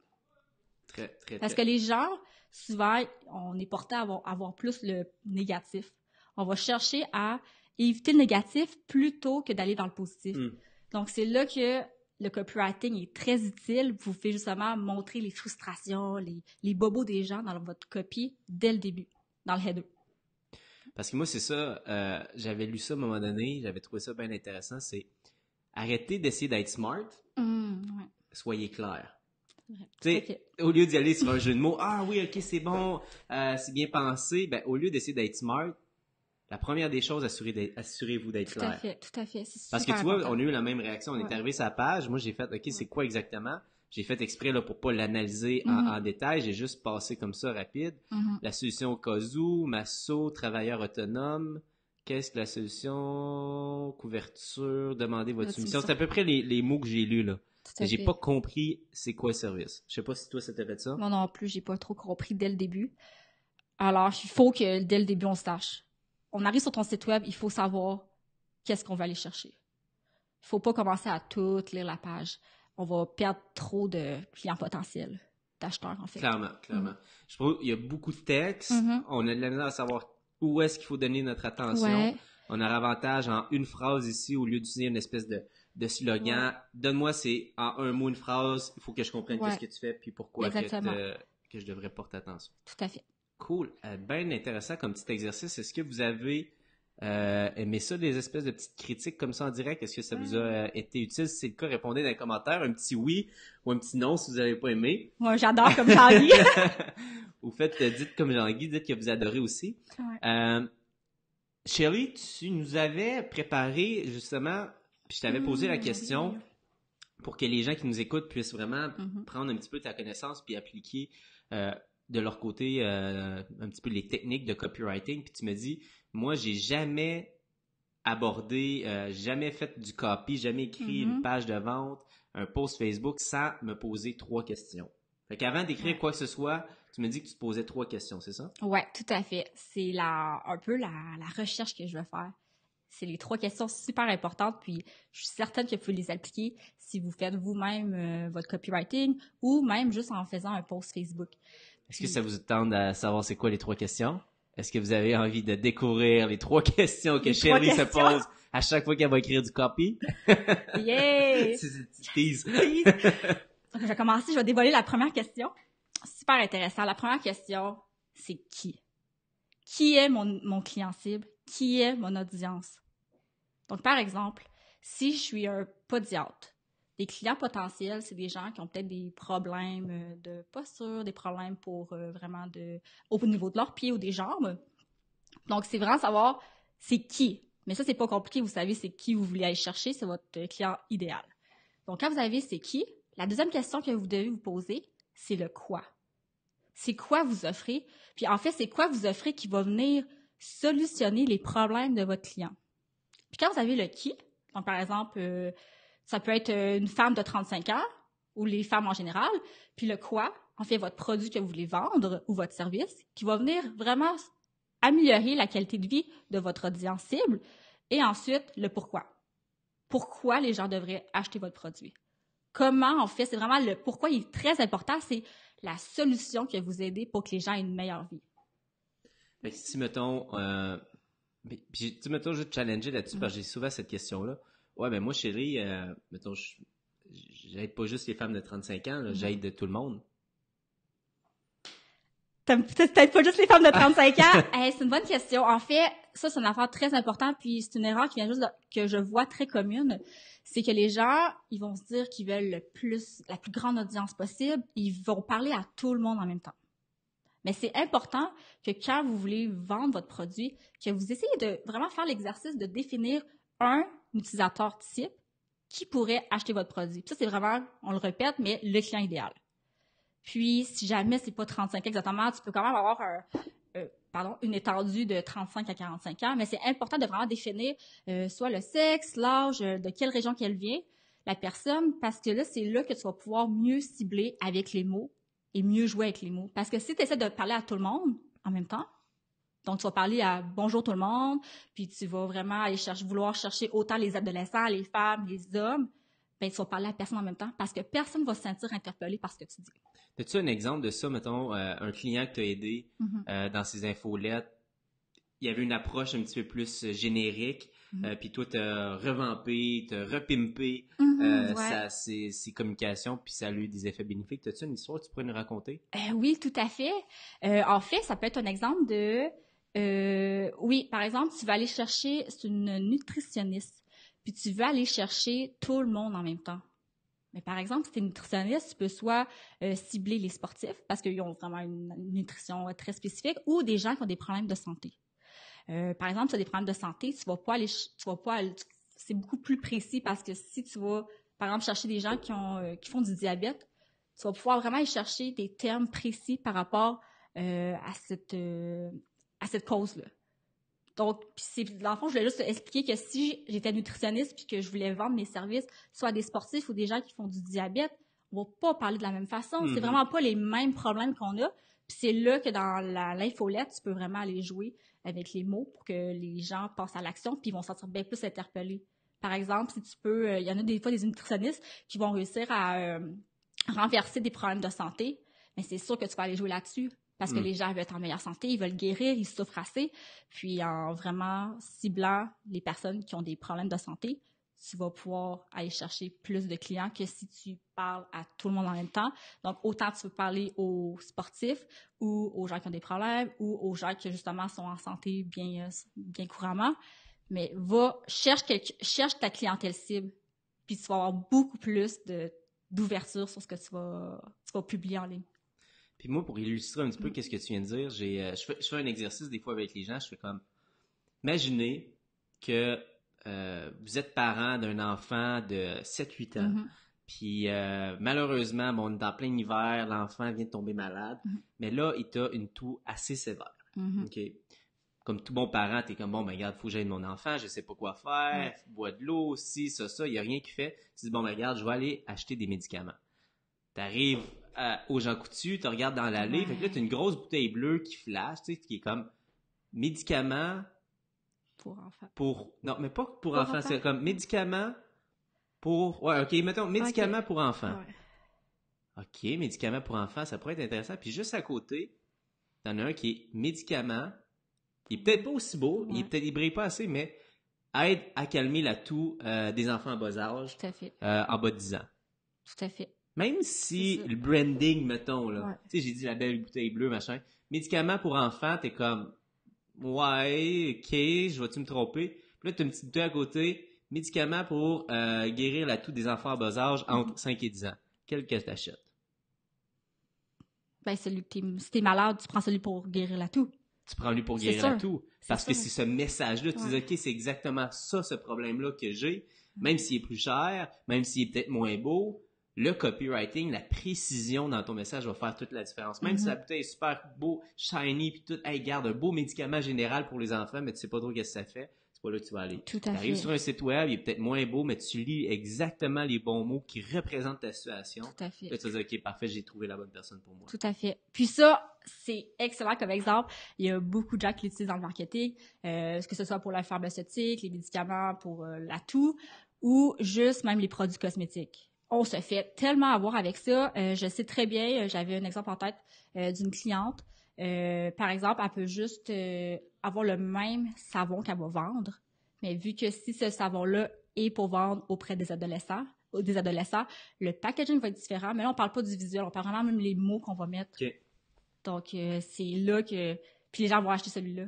Parce que les gens, souvent, on est porté à avoir plus le négatif. On va chercher à éviter le négatif plutôt que d'aller vers le positif. Donc, c'est là que le copywriting est très utile. Vous pouvez justement montrer les frustrations, les bobos des gens dans votre copie dès le début, dans le header. Parce que moi, c'est ça, j'avais lu ça à un moment donné, j'avais trouvé ça bien intéressant, c'est arrêtez d'essayer d'être smart, soyez clair. Tu sais, au lieu d'y aller sur un jeu de mots, ah oui, ok, c'est bon, c'est bien pensé, ben au lieu d'essayer d'être smart, la première des choses, assurez-vous d'être clair. Tout à fait. Parce que tu vois, on a eu la même réaction, on est arrivé sur la page, moi j'ai fait, ok, c'est quoi exactement? J'ai fait exprès là pour pas l'analyser en détail, j'ai juste passé comme ça rapide. La solution au cas où, Masso, travailleur autonome, qu'est-ce que la solution, couverture, demandez votre soumission. C'est à peu près les mots que j'ai lus là. J'ai pas compris c'est quoi le service. Je sais pas si toi ça t'a fait ça. Moi non plus, j'ai pas trop compris dès le début. Alors, il faut que dès le début on sache. On arrive sur ton site web, il faut savoir qu'est-ce qu'on va aller chercher. Il faut pas commencer à tout lire la page. On va perdre trop de clients potentiels, d'acheteurs en fait. Clairement. Je trouve qu'il y a beaucoup de textes. On a de la misère à savoir où est-ce qu'il faut donner notre attention. On a l'avantage en une phrase ici au lieu d'utiliser une espèce de slogan. Donne-moi, c'est en un mot, une phrase. Il faut que je comprenne qu'est-ce que tu fais puis pourquoi que je devrais porter attention. Tout à fait. Cool. Bien intéressant comme petit exercice. Est-ce que vous avez aimé ça, des espèces de petites critiques comme ça en direct? Est-ce que ça vous a été utile? Si c'est le cas, répondez dans les commentaires. Un petit oui ou un petit non si vous n'avez pas aimé. Moi, j'adore comme Jean-Guy. Ou dites comme Jean-Guy, dites que vous adorez aussi. Shelly, tu nous avais préparé justement, puis je t'avais posé la question pour que les gens qui nous écoutent puissent vraiment prendre un petit peu ta connaissance puis appliquer de leur côté un petit peu les techniques de copywriting. Puis tu me dis, moi, j'ai jamais abordé, jamais fait du copy, jamais écrit une page de vente, un post Facebook sans me poser 3 questions. Fait qu'avant d'écrire quoi que ce soit, tu me dis que tu te posais 3 questions, c'est ça? Oui, tout à fait. C'est un peu la recherche que je vais faire. C'est les 3 questions super importantes, puis je suis certaine que vous pouvez les appliquer si vous faites vous-même votre copywriting ou même juste en faisant un post Facebook. Est-ce que ça vous tente de savoir c'est quoi les 3 questions? Est-ce que vous avez envie de découvrir les 3 questions que Shelly se pose à chaque fois qu'elle va écrire du copy? Yeah! C'est une petite tease. Donc, je vais commencer, je vais dévoiler la première question. Super intéressant. La première question, c'est qui? Qui est mon client cible? Qui est mon audience? Donc, par exemple, si je suis un podiatre, des clients potentiels, c'est des gens qui ont peut-être des problèmes de posture, des problèmes pour vraiment au niveau de leurs pieds ou des jambes. Donc, c'est vraiment savoir c'est qui. Mais ça, c'est pas compliqué. Vous savez, c'est qui vous voulez aller chercher. C'est votre client idéal. Donc, quand vous avez c'est qui, la deuxième question que vous devez vous poser, c'est le quoi. C'est quoi vous offrez? Puis en fait, c'est quoi vous offrez qui va venir solutionner les problèmes de votre client? Puis quand vous avez le qui, donc par exemple, ça peut être une femme de 35 ans ou les femmes en général, puis le quoi, en fait, votre produit que vous voulez vendre ou votre service, qui va venir vraiment améliorer la qualité de vie de votre audience cible. Et ensuite, le pourquoi. Pourquoi les gens devraient acheter votre produit? Comment, en fait, c'est vraiment le pourquoi il est très important, c'est la solution qui va vous aider pour que les gens aient une meilleure vie. Fait que si, mettons, puis, tu mettons, je vais te challenger là-dessus, parce que j'ai souvent cette question-là. Ouais, ben moi, chérie, mettons, j'aide pas juste les femmes de 35 ans, là, j'aide tout le monde. T'aimes peut-être pas juste les femmes de 35 ans? Hey, c'est une bonne question. En fait, ça, c'est une affaire très importante, puis c'est une erreur qui vient juste que je vois très commune. C'est que les gens, ils vont se dire qu'ils veulent la plus grande audience possible. Ils vont parler à tout le monde en même temps. Mais c'est important que quand vous voulez vendre votre produit, que vous essayez de vraiment faire l'exercice de définir un utilisateur type qui pourrait acheter votre produit. Puis ça, c'est vraiment, on le répète, mais le client idéal. Puis, si jamais c'est pas 35 ans exactement, tu peux quand même avoir une étendue de 35 à 45 ans, mais c'est important de vraiment définir soit le sexe, l'âge, de quelle région qu'elle vient, la personne, parce que là, c'est là que tu vas pouvoir mieux cibler avec les mots et mieux jouer avec les mots. Parce que si tu essaies de parler à tout le monde en même temps, donc tu vas parler à bonjour tout le monde, puis tu vas vraiment aller vouloir chercher autant les adolescents, les femmes, les hommes, ben tu vas parler à personne en même temps parce que personne ne va se sentir interpellé par ce que tu dis. As-tu un exemple de ça, mettons, un client que tu as aidé dans ses infolettes, il y avait une approche un petit peu plus générique, puis toi, tu as revampé, tu as repimpé ses communications, puis ça a eu des effets bénéfiques. As-tu une histoire que tu pourrais nous raconter? Oui, tout à fait. En fait, ça peut être un exemple de... oui, par exemple, tu vas aller chercher, c'est une nutritionniste, puis tu veux aller chercher tout le monde en même temps. Mais par exemple, si tu es nutritionniste, tu peux soit cibler les sportifs, parce qu'ils ont vraiment une nutrition très spécifique, ou des gens qui ont des problèmes de santé. Par exemple, si tu as des problèmes de santé, tu vas pas aller, c'est beaucoup plus précis parce que si tu vas, par exemple, chercher des gens qui font du diabète, tu vas pouvoir vraiment aller chercher des termes précis par rapport à cette cause-là. Donc, dans le fond, je voulais juste expliquer que si j'étais nutritionniste puis que je voulais vendre mes services soit à des sportifs ou des gens qui font du diabète, on va pas parler de la même façon. C'est vraiment pas les mêmes problèmes qu'on a. Puis c'est là que dans l'infolette, tu peux vraiment aller jouer avec les mots pour que les gens passent à l'action puis ils vont se sentir bien plus interpellés. Par exemple, si tu peux, il y en a des fois des nutritionnistes qui vont réussir à renverser des problèmes de santé, mais c'est sûr que tu vas aller jouer là-dessus. Parce que les gens veulent être en meilleure santé, ils veulent guérir, ils souffrent assez. Puis en vraiment ciblant les personnes qui ont des problèmes de santé, tu vas pouvoir aller chercher plus de clients que si tu parles à tout le monde en même temps. Donc, autant tu peux parler aux sportifs ou aux gens qui ont des problèmes ou aux gens qui, justement, sont en santé bien couramment. Mais cherche ta clientèle cible. Puis tu vas avoir beaucoup plus d'ouverture sur ce que tu vas publier en ligne. Puis moi, pour illustrer un petit peu qu'est-ce que tu viens de dire, je fais un exercice des fois avec les gens, je fais comme, imaginez que vous êtes parent d'un enfant de 7-8 ans, puis malheureusement, bon, on est en plein hiver, l'enfant vient de tomber malade, mais là, il a une toux assez sévère. OK? Comme tout bon parent, t'es comme, bon, ben regarde, faut que j'aide mon enfant, je sais pas quoi faire, bois de l'eau aussi, ça, il y a rien qui fait. Tu dis, bon, ben regarde, je vais aller acheter des médicaments. T'arrives au Jean Coutu, tu regardes dans l'allée, fait que là, t'as une grosse bouteille bleue qui flash, tu sais, qui est comme médicaments pour enfants. Non, mais pas pour enfants, c'est comme médicaments pour... Ouais, OK, mettons, médicaments pour enfants. Ouais. OK, médicaments pour enfants, ça pourrait être intéressant. Puis juste à côté, t'en as un qui est médicaments, il est peut-être pas aussi beau, il brille pas assez, mais aide à calmer la toux des enfants en bas âge. Tout à fait. En bas de 10 ans. Tout à fait. Même si le branding, mettons, là, tu sais, j'ai dit la belle bouteille bleue, machin, médicaments pour enfants, t'es comme, ouais, OK, je vais-tu me tromper? Puis là, t'as une petite bouteille à côté, médicaments pour guérir la toux des enfants en bas âge entre 5 et 10 ans. Quel que t'achètes? Ben, si t'es malade, tu prends celui pour guérir la toux. Tu prends lui pour guérir la toux. Parce que c'est ce message-là, tu dis, OK, c'est exactement ça, ce problème-là que j'ai. Même s'il est plus cher, même s'il est peut-être moins beau, le copywriting, la précision dans ton message va faire toute la différence. Même si la bouteille est super beau, shiny, puis tout, hey, garde un beau médicament général pour les enfants, mais tu sais pas trop qu'est-ce que ça fait, c'est pas là que tu vas aller. Tout Tu à arrives fait. sur un site web, il est peut-être moins beau, mais tu lis exactement les bons mots qui représentent ta situation. Tout à fait. Là, tu vas dire, OK, parfait, j'ai trouvé la bonne personne pour moi. Tout à fait. Puis ça, c'est excellent comme exemple. Il y a beaucoup de gens qui l'utilisent dans le marketing, que ce soit pour la pharmaceutique, les médicaments, pour la toux, ou juste même les produits cosmétiques. On se fait tellement avoir avec ça. Je sais très bien, j'avais un exemple en tête d'une cliente. Par exemple, elle peut juste avoir le même savon qu'elle va vendre, mais vu que si ce savon-là est pour vendre auprès des adolescents, le packaging va être différent, mais là, on parle pas du visuel, on parle vraiment même les mots qu'on va mettre. OK. Donc, c'est là que... Puis les gens vont acheter celui-là.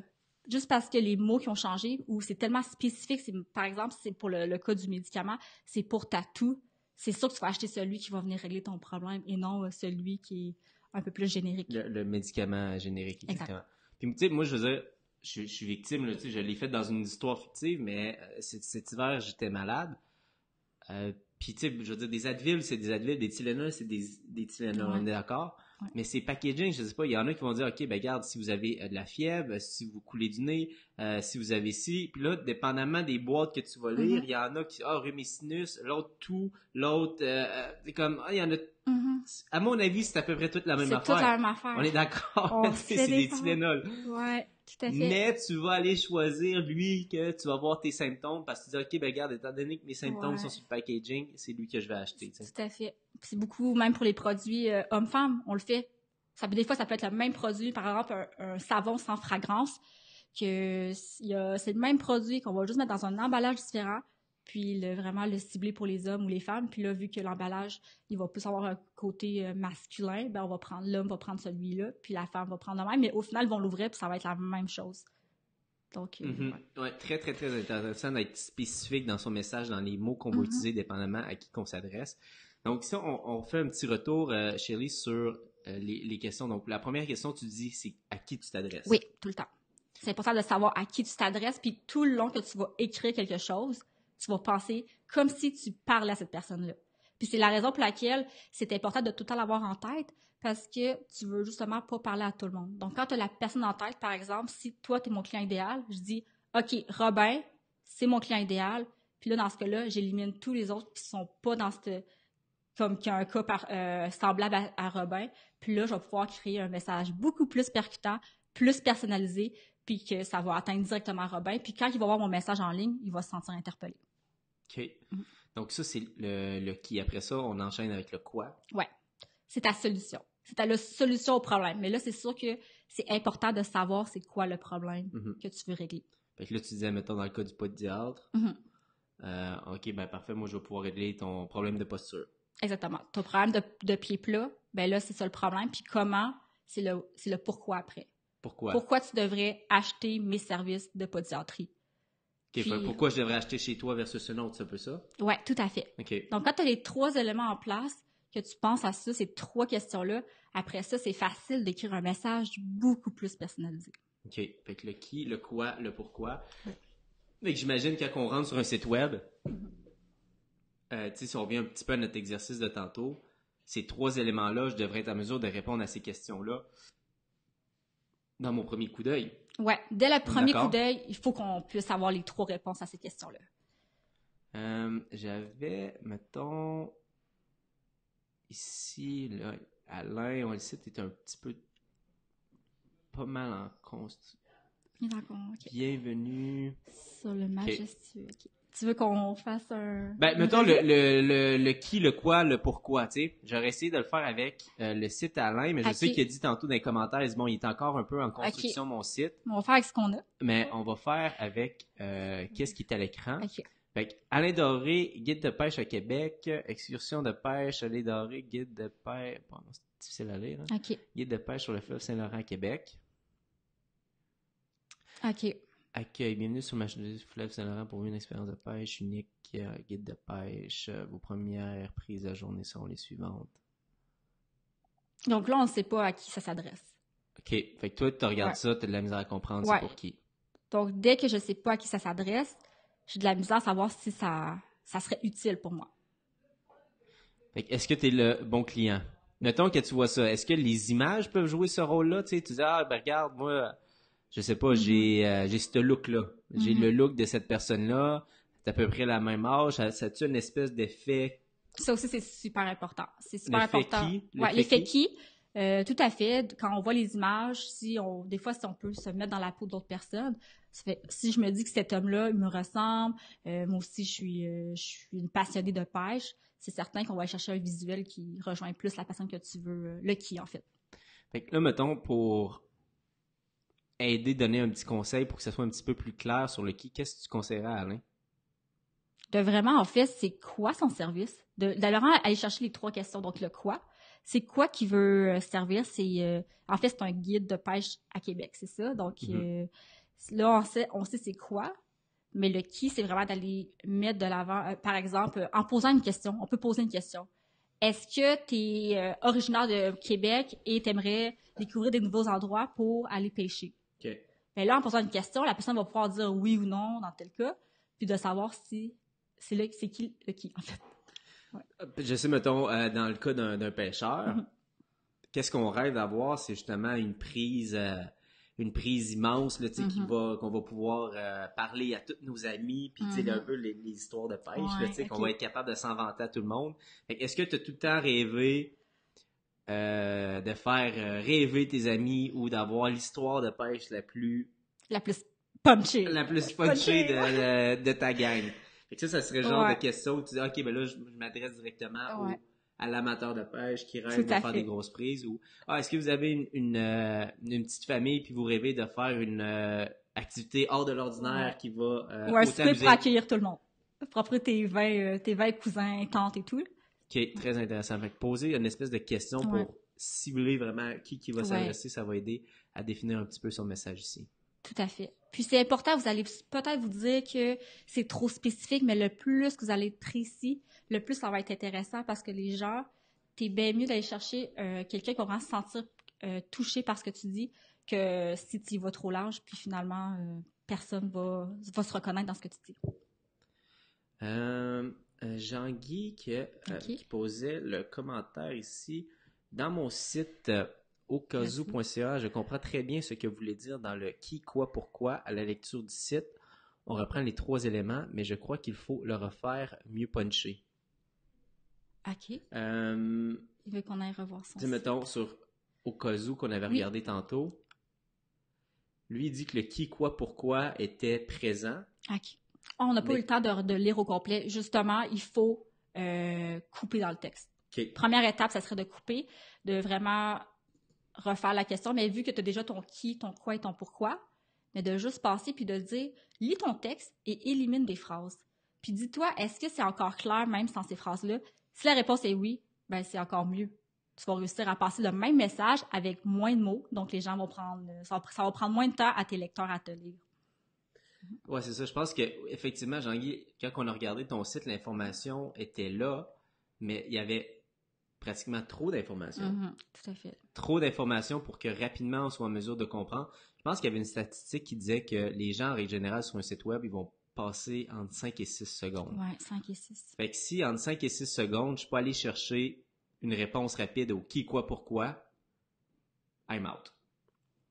Juste parce que les mots qui ont changé, ou c'est tellement spécifique, par exemple, c'est pour le cas du médicament, c'est pour ta toux, c'est sûr que tu vas acheter celui qui va venir régler ton problème et non celui qui est un peu plus générique. Le médicament générique, exactement. Puis, tu sais, moi, je veux dire, je suis victime, là, tu sais, je l'ai fait dans une histoire fictive, mais cet hiver, j'étais malade. Puis, tu sais, je veux dire, des Advil, c'est des Advil, des Tylenol, c'est des Tylenol, on est d'accord? Ouais. Mais c'est packaging, je sais pas, il y en a qui vont dire, OK, ben regarde, si vous avez de la fièvre, si vous coulez du nez, si vous avez ci, puis là, dépendamment des boîtes que tu vas lire, il y en a qui, rhume et sinus, l'autre tout, l'autre, c'est comme, il y en a, à mon avis, c'est à peu près toute la même affaire. C'est toute la même affaire. On est d'accord, c'est des Tylenol. Ouais, tout à fait. Mais tu vas aller choisir lui que tu vas voir tes symptômes parce que tu dis, OK, ben regarde, étant donné que mes symptômes sont sur le packaging, c'est lui que je vais acheter. T'sais. Tout à fait. C'est beaucoup, même pour les produits hommes-femmes, on le fait. Des fois, ça peut être le même produit, par exemple, un savon sans fragrance, c'est le même produit qu'on va juste mettre dans un emballage différent, puis vraiment le cibler pour les hommes ou les femmes. Puis là, vu que l'emballage, il va plus avoir un côté masculin, ben l'homme va prendre celui-là, puis la femme va prendre le même, mais au final, ils vont l'ouvrir, puis ça va être la même chose. Donc, ouais, très, très, très intéressant d'être spécifique dans son message, dans les mots qu'on va utiliser, dépendamment à qui qu'on s'adresse. Donc, si on fait un petit retour, Shirley, sur les questions. Donc, la première question, tu dis, c'est à qui tu t'adresses? Oui, tout le temps. C'est important de savoir à qui tu t'adresses, puis tout le long que tu vas écrire quelque chose, tu vas penser comme si tu parlais à cette personne-là. Puis c'est la raison pour laquelle c'est important de tout le temps l'avoir en tête, parce que tu veux justement pas parler à tout le monde. Donc, quand tu as la personne en tête, par exemple, si toi, tu es mon client idéal, je dis, OK, Robin, c'est mon client idéal, puis là, dans ce cas-là, j'élimine tous les autres qui sont pas dans comme qu'il y a un cas semblable à Robin, puis là, je vais pouvoir créer un message beaucoup plus percutant, plus personnalisé, puis que ça va atteindre directement Robin, puis quand il va voir mon message en ligne, il va se sentir interpellé. OK. Donc ça, c'est le qui. Après ça, on enchaîne avec le quoi. Ouais. C'est ta solution. C'est ta solution au problème. Mais là, c'est sûr que c'est important de savoir c'est quoi le problème que tu veux régler. Fait que là, tu disais, mettons, dans le cas du podiatre, OK, ben parfait, moi, je vais pouvoir régler ton problème de posture. Exactement. Ton problème de pied plat, ben là, c'est ça le problème. Puis comment, c'est le pourquoi après. Pourquoi? Pourquoi tu devrais acheter mes services de podiatrie. OK, puis, pourquoi je devrais acheter chez toi versus un autre, c'est un peu ça? Oui, tout à fait. OK. Donc, quand tu as les 3 éléments en place, que tu penses à ça, ces 3 questions-là, après ça, c'est facile d'écrire un message beaucoup plus personnalisé. OK. Fait que le qui, le quoi, le pourquoi. Fait que j'imagine quand on rentre sur un site web, tu sais, si on revient un petit peu à notre exercice de tantôt, ces 3 éléments-là, je devrais être en mesure de répondre à ces questions-là dans mon premier coup d'œil. Ouais, dès le premier coup d'œil, il faut qu'on puisse avoir les 3 réponses à ces questions-là. J'avais, mettons, ici, là, Alain, le site est un petit peu pas mal en construction. Okay. Bienvenue. Sur le majestueux. Okay. Tu veux qu'on fasse un... Ben, mettons le qui, le quoi, le pourquoi, tu sais. J'aurais essayé de le faire avec le site Alain, mais je sais qu'il a dit tantôt dans les commentaires, il dit, bon, il est encore un peu en construction, mon site. On va faire avec ce qu'on a. Mais on va faire avec qu'est-ce qui est à l'écran. OK. Fait que Alain Doré, guide de pêche à Québec, excursion de pêche, Alain Doré, guide de pêche, bon, c'est difficile à lire, hein? OK. Guide de pêche sur le fleuve Saint-Laurent à Québec. OK. Accueil, bienvenue sur le fleuve Saint-Laurent pour une expérience de pêche unique, guide de pêche, vos premières prises de la journée seront les suivantes. Donc là, on ne sait pas à qui ça s'adresse. OK, fait que toi, tu regardes ça, tu as de la misère à comprendre c'est pour qui. Donc, dès que je ne sais pas à qui ça s'adresse, j'ai de la misère à savoir si ça ça serait utile pour moi. Fait que est-ce que tu es le bon client? Mettons que tu vois ça. Est-ce que les images peuvent jouer ce rôle-là? Tu sais, tu dis, regarde, moi, je sais pas, j'ai ce look-là. J'ai le look de cette personne-là. C'est à peu près la même âge. Ça a-tu une espèce d'effet? Ça aussi, c'est super important. C'est super important. L'effet l'effet qui? Tout à fait. Quand on voit les images, des fois, si on peut se mettre dans la peau d'autres personnes, si je me dis que cet homme-là, il me ressemble, moi aussi, je suis une passionnée de pêche, c'est certain qu'on va aller chercher un visuel qui rejoint plus la personne que tu veux, le qui, en fait. Fait que là, mettons, pour donner un petit conseil pour que ça soit un petit peu plus clair sur le qui, qu'est-ce que tu conseillerais à Alain? De vraiment, en fait, c'est quoi son service? D'aller aller chercher les 3 questions. Donc, le quoi. C'est quoi qui veut servir? En fait, c'est un guide de pêche à Québec, c'est ça? Donc, là, on sait c'est quoi, mais le qui, c'est vraiment d'aller mettre de l'avant. Par exemple, en posant une question, on peut poser une question. Est-ce que tu es originaire de Québec et tu aimerais découvrir des nouveaux endroits pour aller pêcher? OK. Mais là, en posant une question, la personne va pouvoir dire oui ou non dans tel cas, puis de savoir si c'est qui le qui, en fait. Ouais. Je sais, mettons, dans le cas d'un pêcheur, qu'est-ce qu'on rêve d'avoir, c'est justement une prise immense, là, qu'on va pouvoir parler à tous nos amis, puis un peu les histoires de pêche, là, qu'on va être capable de s'en vanter à tout le monde. Est-ce que tu as tout le temps rêvé de faire rêver tes amis ou d'avoir l'histoire de pêche la plus punchée de ta gang? Fait que ça serait le genre de question où tu dis, OK, ben là, je m'adresse directement à l'amateur de pêche qui rêve de faire des grosses prises, ou est-ce que vous avez une petite famille puis vous rêvez de faire une activité hors de l'ordinaire qui va un souper pour accueillir tout le monde. Pour offrir tes 20 cousins, tantes et tout. OK, très intéressant. Fait que poser une espèce de question pour cibler vraiment qui va s'adresser, ça va aider à définir un petit peu son message ici. Tout à fait. Puis c'est important, vous allez peut-être vous dire que c'est trop spécifique, mais le plus que vous allez être précis, le plus ça va être intéressant parce que les gens, t'es bien mieux d'aller chercher quelqu'un qui va vraiment se sentir touché par ce que tu dis que si tu y vas trop large, puis finalement, personne va se reconnaître dans ce que tu dis. Jean-Guy qui posait le commentaire ici. Dans mon site ocazou.ca, je comprends très bien ce que vous voulez dire dans le qui, quoi, pourquoi. À la lecture du site, on reprend les 3 éléments, mais je crois qu'il faut le refaire mieux punché. OK. Il veut qu'on aille revoir son site. Mettons sur Ocazou qu'on avait regardé tantôt. Lui, il dit que le qui, quoi, pourquoi était présent. OK. On n'a pas eu le temps de lire au complet. Justement, il faut couper dans le texte. Okay. Première étape, ça serait de couper, de vraiment refaire la question, mais vu que tu as déjà ton qui, ton quoi et ton pourquoi, mais de juste passer puis de dire, lis ton texte et élimine des phrases. Puis dis-toi, est-ce que c'est encore clair même sans ces phrases-là? Si la réponse est oui, ben c'est encore mieux. Tu vas réussir à passer le même message avec moins de mots, donc les gens vont ça va prendre moins de temps à tes lecteurs à te lire. Ouais, c'est ça. Je pense que effectivement, Jean-Guy, quand on a regardé ton site, l'information était là, mais il y avait pratiquement trop d'informations. Tout à fait. Trop d'informations pour que rapidement on soit en mesure de comprendre. Je pense qu'il y avait une statistique qui disait que les gens, en règle générale, sur un site web, ils vont passer entre 5 et 6 secondes. Ouais, 5 et 6. Fait que si entre 5 et 6 secondes, je peux aller chercher une réponse rapide au qui, quoi, pourquoi, I'm out.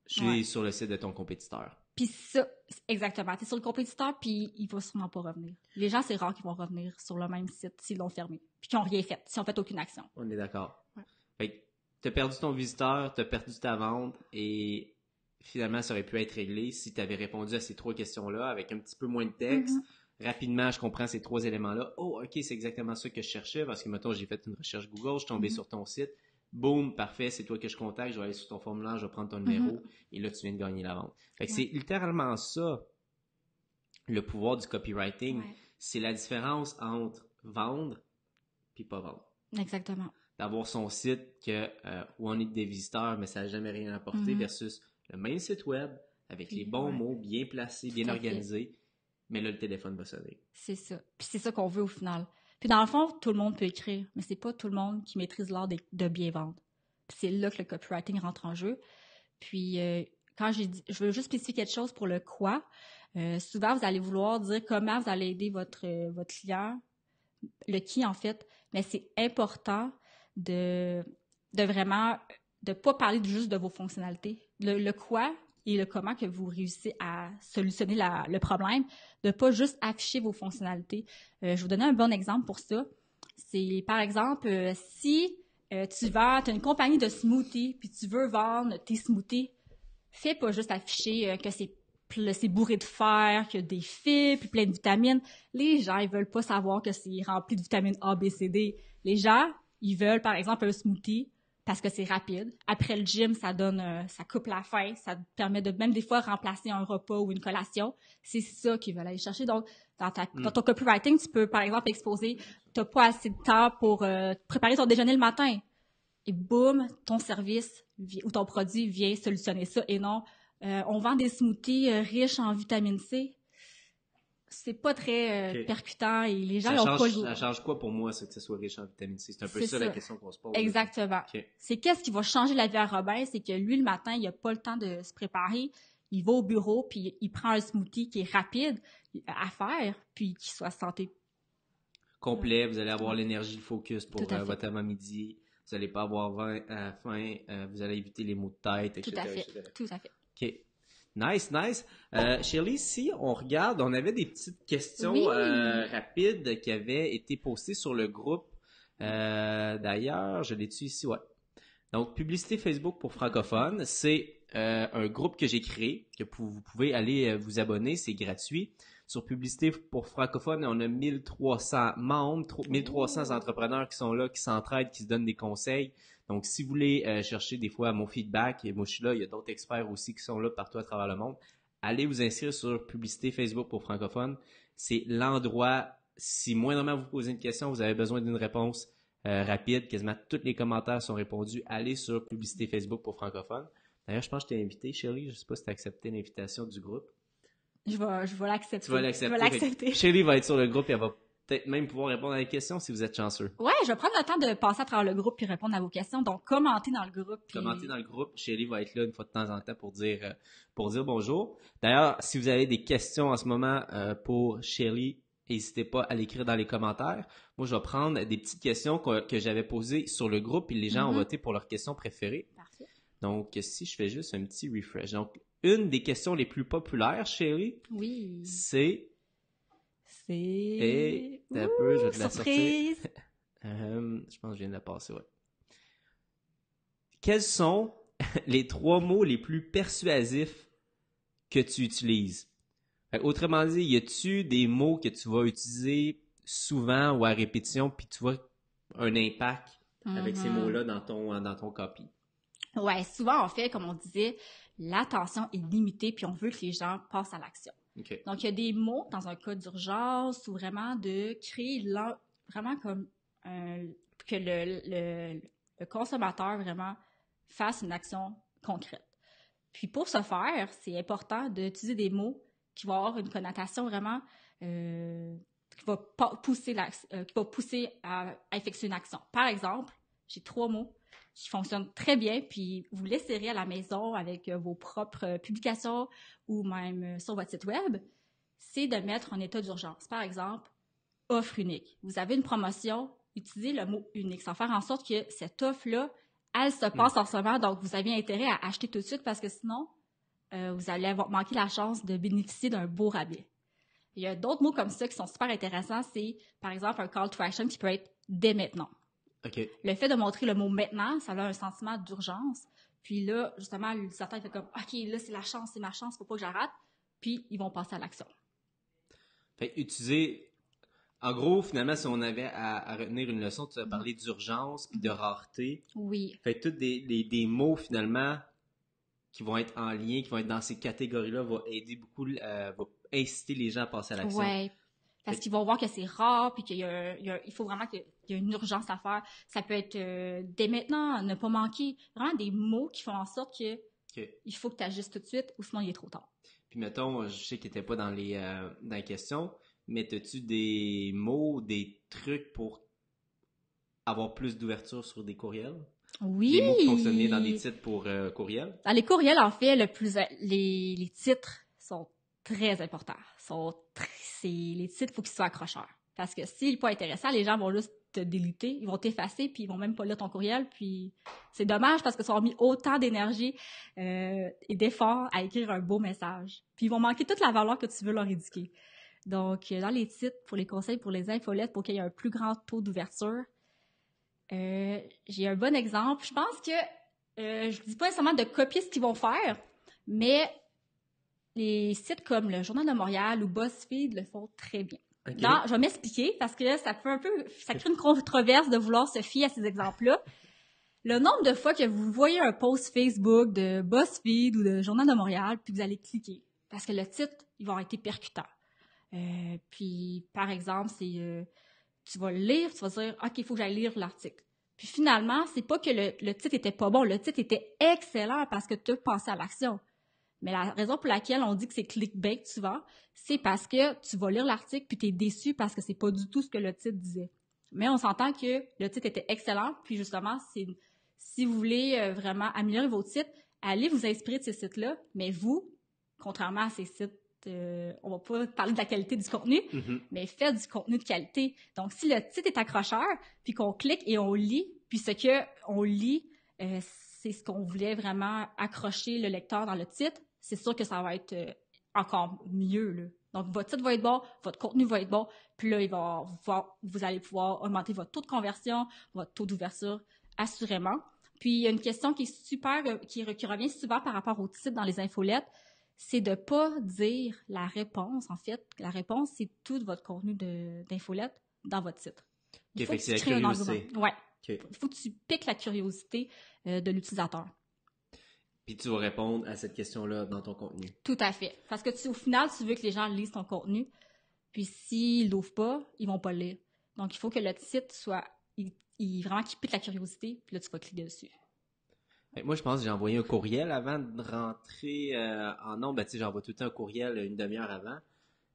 Je suis sur le site de ton compétiteur. Puis ça, exactement. Tu es sur le compétiteur, puis il va sûrement pas revenir. Les gens, c'est rare qu'ils vont revenir sur le même site s'ils l'ont fermé, puis qu'ils n'ont rien fait, s'ils n'ont fait aucune action. On est d'accord. Ouais. Fait que t'as perdu ton visiteur, t'as perdu ta vente, et finalement, ça aurait pu être réglé si tu avais répondu à ces 3 questions-là avec un petit peu moins de texte. Rapidement, je comprends ces 3 éléments-là. Oh, OK, c'est exactement ça que je cherchais, parce que, mettons, j'ai fait une recherche Google, je suis tombé sur ton site. Boum, parfait, c'est toi que je contacte, je vais aller sur ton formulaire, je vais prendre ton numéro, et là, tu viens de gagner la vente. Fait que c'est littéralement ça, le pouvoir du copywriting. Ouais. C'est la différence entre vendre puis pas vendre. Exactement. D'avoir son site où on est des visiteurs, mais ça n'a jamais rien apporté, versus le même site web, avec les bons mots, bien placés, bien organisés, mais là, le téléphone va sonner. C'est ça. Puis c'est ça qu'on veut au final. Puis dans le fond, tout le monde peut écrire, mais c'est pas tout le monde qui maîtrise l'art de bien vendre. Puis c'est là que le copywriting rentre en jeu. Puis quand j'ai dit, je veux juste spécifier quelque chose pour le quoi. Souvent, vous allez vouloir dire comment vous allez aider votre client le qui, en fait, mais c'est important de vraiment, de pas parler juste de vos fonctionnalités. Le quoi et le comment que vous réussissez à solutionner le problème, de pas juste afficher vos fonctionnalités. Je vais vous donner un bon exemple pour ça. C'est, par exemple, si tu as une compagnie de smoothies, puis tu veux vendre tes smoothies, fais pas juste afficher que c'est bourré de fer, qu'il y a des fibres, puis plein de vitamines. Les gens, ils veulent pas savoir que c'est rempli de vitamines A, B, C, D. Les gens, ils veulent, par exemple, un smoothie parce que c'est rapide. Après le gym, ça coupe la faim, ça te permet de même des fois remplacer un repas ou une collation. C'est ça qu'ils veulent aller chercher. Donc, dans ton copywriting, tu peux, par exemple, exposer, t'as pas assez de temps pour préparer ton déjeuner le matin. Et boum, ton service ou ton produit vient solutionner ça. Et non, on vend des smoothies riches en vitamine C. C'est pas très percutant et les gens n'ont pas le goût. Ça change quoi pour moi, ça, que ce soit riche en vitamine C? C'est un peu ça la question qu'on se pose. Exactement. Okay. C'est qu'est-ce qui va changer la vie à Robin? C'est que lui, le matin, il n'a pas le temps de se préparer. Il va au bureau, puis il prend un smoothie qui est rapide à faire, puis qui soit santé. Complet, vous allez avoir l'énergie, le focus pour votre avant-midi. Vous n'allez pas avoir faim, vous allez éviter les maux de tête, etc. Tout à fait. OK. Nice. Shirley, si on regarde, on avait des petites questions rapides qui avaient été postées sur le groupe. D'ailleurs, je l'ai-tu ici? Ouais. Donc, Publicité Facebook pour francophones, c'est un groupe que j'ai créé, que vous pouvez aller vous abonner, c'est gratuit. Sur Publicité pour francophones, on a 1300 membres, 1300 entrepreneurs qui sont là, qui s'entraident, qui se donnent des conseils. Donc, si vous voulez chercher des fois mon feedback, et moi je suis là, il y a d'autres experts aussi qui sont là partout à travers le monde, allez vous inscrire sur Publicité Facebook pour francophones. C'est l'endroit, si moindrement vous posez une question, vous avez besoin d'une réponse rapide, quasiment tous les commentaires sont répondus, allez sur Publicité Facebook pour francophones. D'ailleurs, je pense que je t'ai invité, Shirley, je ne sais pas si tu as accepté l'invitation du groupe. Je vais l'accepter. Tu vas l'accepter. Shirley va être sur le groupe et elle va peut-être même pouvoir répondre à des questions si vous êtes chanceux. Ouais, je vais prendre le temps de passer à travers le groupe puis répondre à vos questions. Donc, commentez dans le groupe. Commentez dans le groupe. Shirley va être là une fois de temps en temps pour dire bonjour. D'ailleurs, si vous avez des questions en ce moment pour Shirley, n'hésitez pas à l'écrire dans les commentaires. Moi, je vais prendre des petites questions que j'avais posées sur le groupe et les gens ont voté pour leurs questions préférées. Parfait. Donc, si je fais juste un petit refresh. Donc, une des questions les plus populaires, Shirley, c'est... Et un peu, je vais te la sortir. Je pense que je viens de la passer, ouais. Quels sont les 3 mots les plus persuasifs que tu utilises? Autrement dit, y a-tu des mots que tu vas utiliser souvent ou à répétition, puis tu vois un impact avec ces mots-là dans ton copy? Ouais, souvent, en fait, comme on disait, l'attention est limitée, puis on veut que les gens passent à l'action. Okay. Donc, il y a des mots dans un cas d'urgence ou vraiment de créer vraiment comme que le consommateur vraiment fasse une action concrète. Puis pour ce faire, c'est important d'utiliser des mots qui vont avoir une connotation vraiment qui va pousser à effectuer une action. Par exemple, j'ai 3 mots qui fonctionnent très bien, puis vous l'essayerez à la maison avec vos propres publications ou même sur votre site web, c'est de mettre en état d'urgence. Par exemple, offre unique. Vous avez une promotion, utilisez le mot unique, sans faire en sorte que cette offre-là, elle se passe en ce moment, donc vous avez intérêt à acheter tout de suite parce que sinon, vous allez manquer la chance de bénéficier d'un beau rabais. Il y a d'autres mots comme ça qui sont super intéressants, c'est par exemple un call to action qui peut être « dès maintenant ». Okay. Le fait de montrer le mot « maintenant », ça a un sentiment d'urgence. Puis là, justement, l'utilisateur fait comme « OK, là, c'est la chance, c'est ma chance, faut pas que j'arrête ». Puis, ils vont passer à l'action. Fait utiliser... En gros, finalement, si on avait à retenir une leçon, tu as parlé d'urgence puis de rareté. Oui. Fait tous des mots, finalement, qui vont être en lien, qui vont être dans ces catégories-là, vont aider beaucoup, va inciter les gens à passer à l'action. Oui. Parce qu'ils vont voir que c'est rare, puis il faut vraiment qu'il y ait une urgence à faire. Ça peut être dès maintenant, ne pas manquer. Vraiment des mots qui font en sorte que il faut que tu agisses tout de suite, ou sinon il est trop tard. Puis mettons, je sais que tu n'étais pas dans les questions, mais as-tu des mots, des trucs pour avoir plus d'ouverture sur des courriels? Oui! Des mots qui fonctionnent bien dans des titres pour courriels? Dans les courriels, en fait, les titres sont très importants. Les titres, il faut qu'ils soient accrocheurs. Parce que s'il n'est pas intéressant, les gens vont juste te déliter, ils vont t'effacer, puis ils vont même pas lire ton courriel, puis c'est dommage parce que ça a mis autant d'énergie et d'efforts à écrire un beau message. Puis ils vont manquer toute la valeur que tu veux leur éduquer. Donc, dans les titres, pour les conseils, pour les infolettes, pour qu'il y ait un plus grand taux d'ouverture, j'ai un bon exemple. Je pense que je dis pas nécessairement de copier ce qu'ils vont faire, mais les sites comme le Journal de Montréal ou BuzzFeed le font très bien. Okay. Non, je vais m'expliquer parce que ça crée une controverse de vouloir se fier à ces exemples-là. Le nombre de fois que vous voyez un post Facebook de BuzzFeed ou de Journal de Montréal, puis vous allez cliquer parce que le titre, il va être percutant. Puis, par exemple, tu vas le lire, tu vas dire « OK, il faut que j'aille lire l'article ». Puis finalement, c'est pas que le titre était pas bon, le titre était excellent parce que tu as pensé à l'action. Mais la raison pour laquelle on dit que c'est clickbait souvent, c'est parce que tu vas lire l'article puis tu es déçu parce que c'est pas du tout ce que le titre disait. Mais on s'entend que le titre était excellent, puis justement, si vous voulez vraiment améliorer vos titres, allez vous inspirer de ces sites-là, mais vous, contrairement à ces sites, on va pas parler de la qualité du contenu, mais faites du contenu de qualité. Donc, si le titre est accrocheur, puis qu'on clique et on lit, puis ce qu'on lit, c'est ce qu'on voulait vraiment accrocher le lecteur dans le titre, c'est sûr que ça va être encore mieux, là. Donc, votre titre va être bon, votre contenu va être bon, puis là, vous allez pouvoir augmenter votre taux de conversion, votre taux d'ouverture, assurément. Puis, il y a une question qui est qui revient souvent par rapport au titre dans les infolettes, c'est de pas dire la réponse. En fait, la réponse, c'est tout votre contenu d'infolette dans votre titre. Il faut que tu crées un engouement. Ouais. Il faut que tu piques la curiosité de l'utilisateur. Puis tu vas répondre à cette question-là dans ton contenu. Tout à fait. Parce que au final, tu veux que les gens lisent ton contenu. Puis s'ils l'ouvrent pas, ils vont pas le lire. Donc, il faut que le titre soit vraiment qu'il pique la curiosité. Puis là, tu vas cliquer dessus. Moi, je pense que j'ai envoyé un courriel avant de rentrer en nombre. J'envoie tout le temps un courriel une demi-heure avant.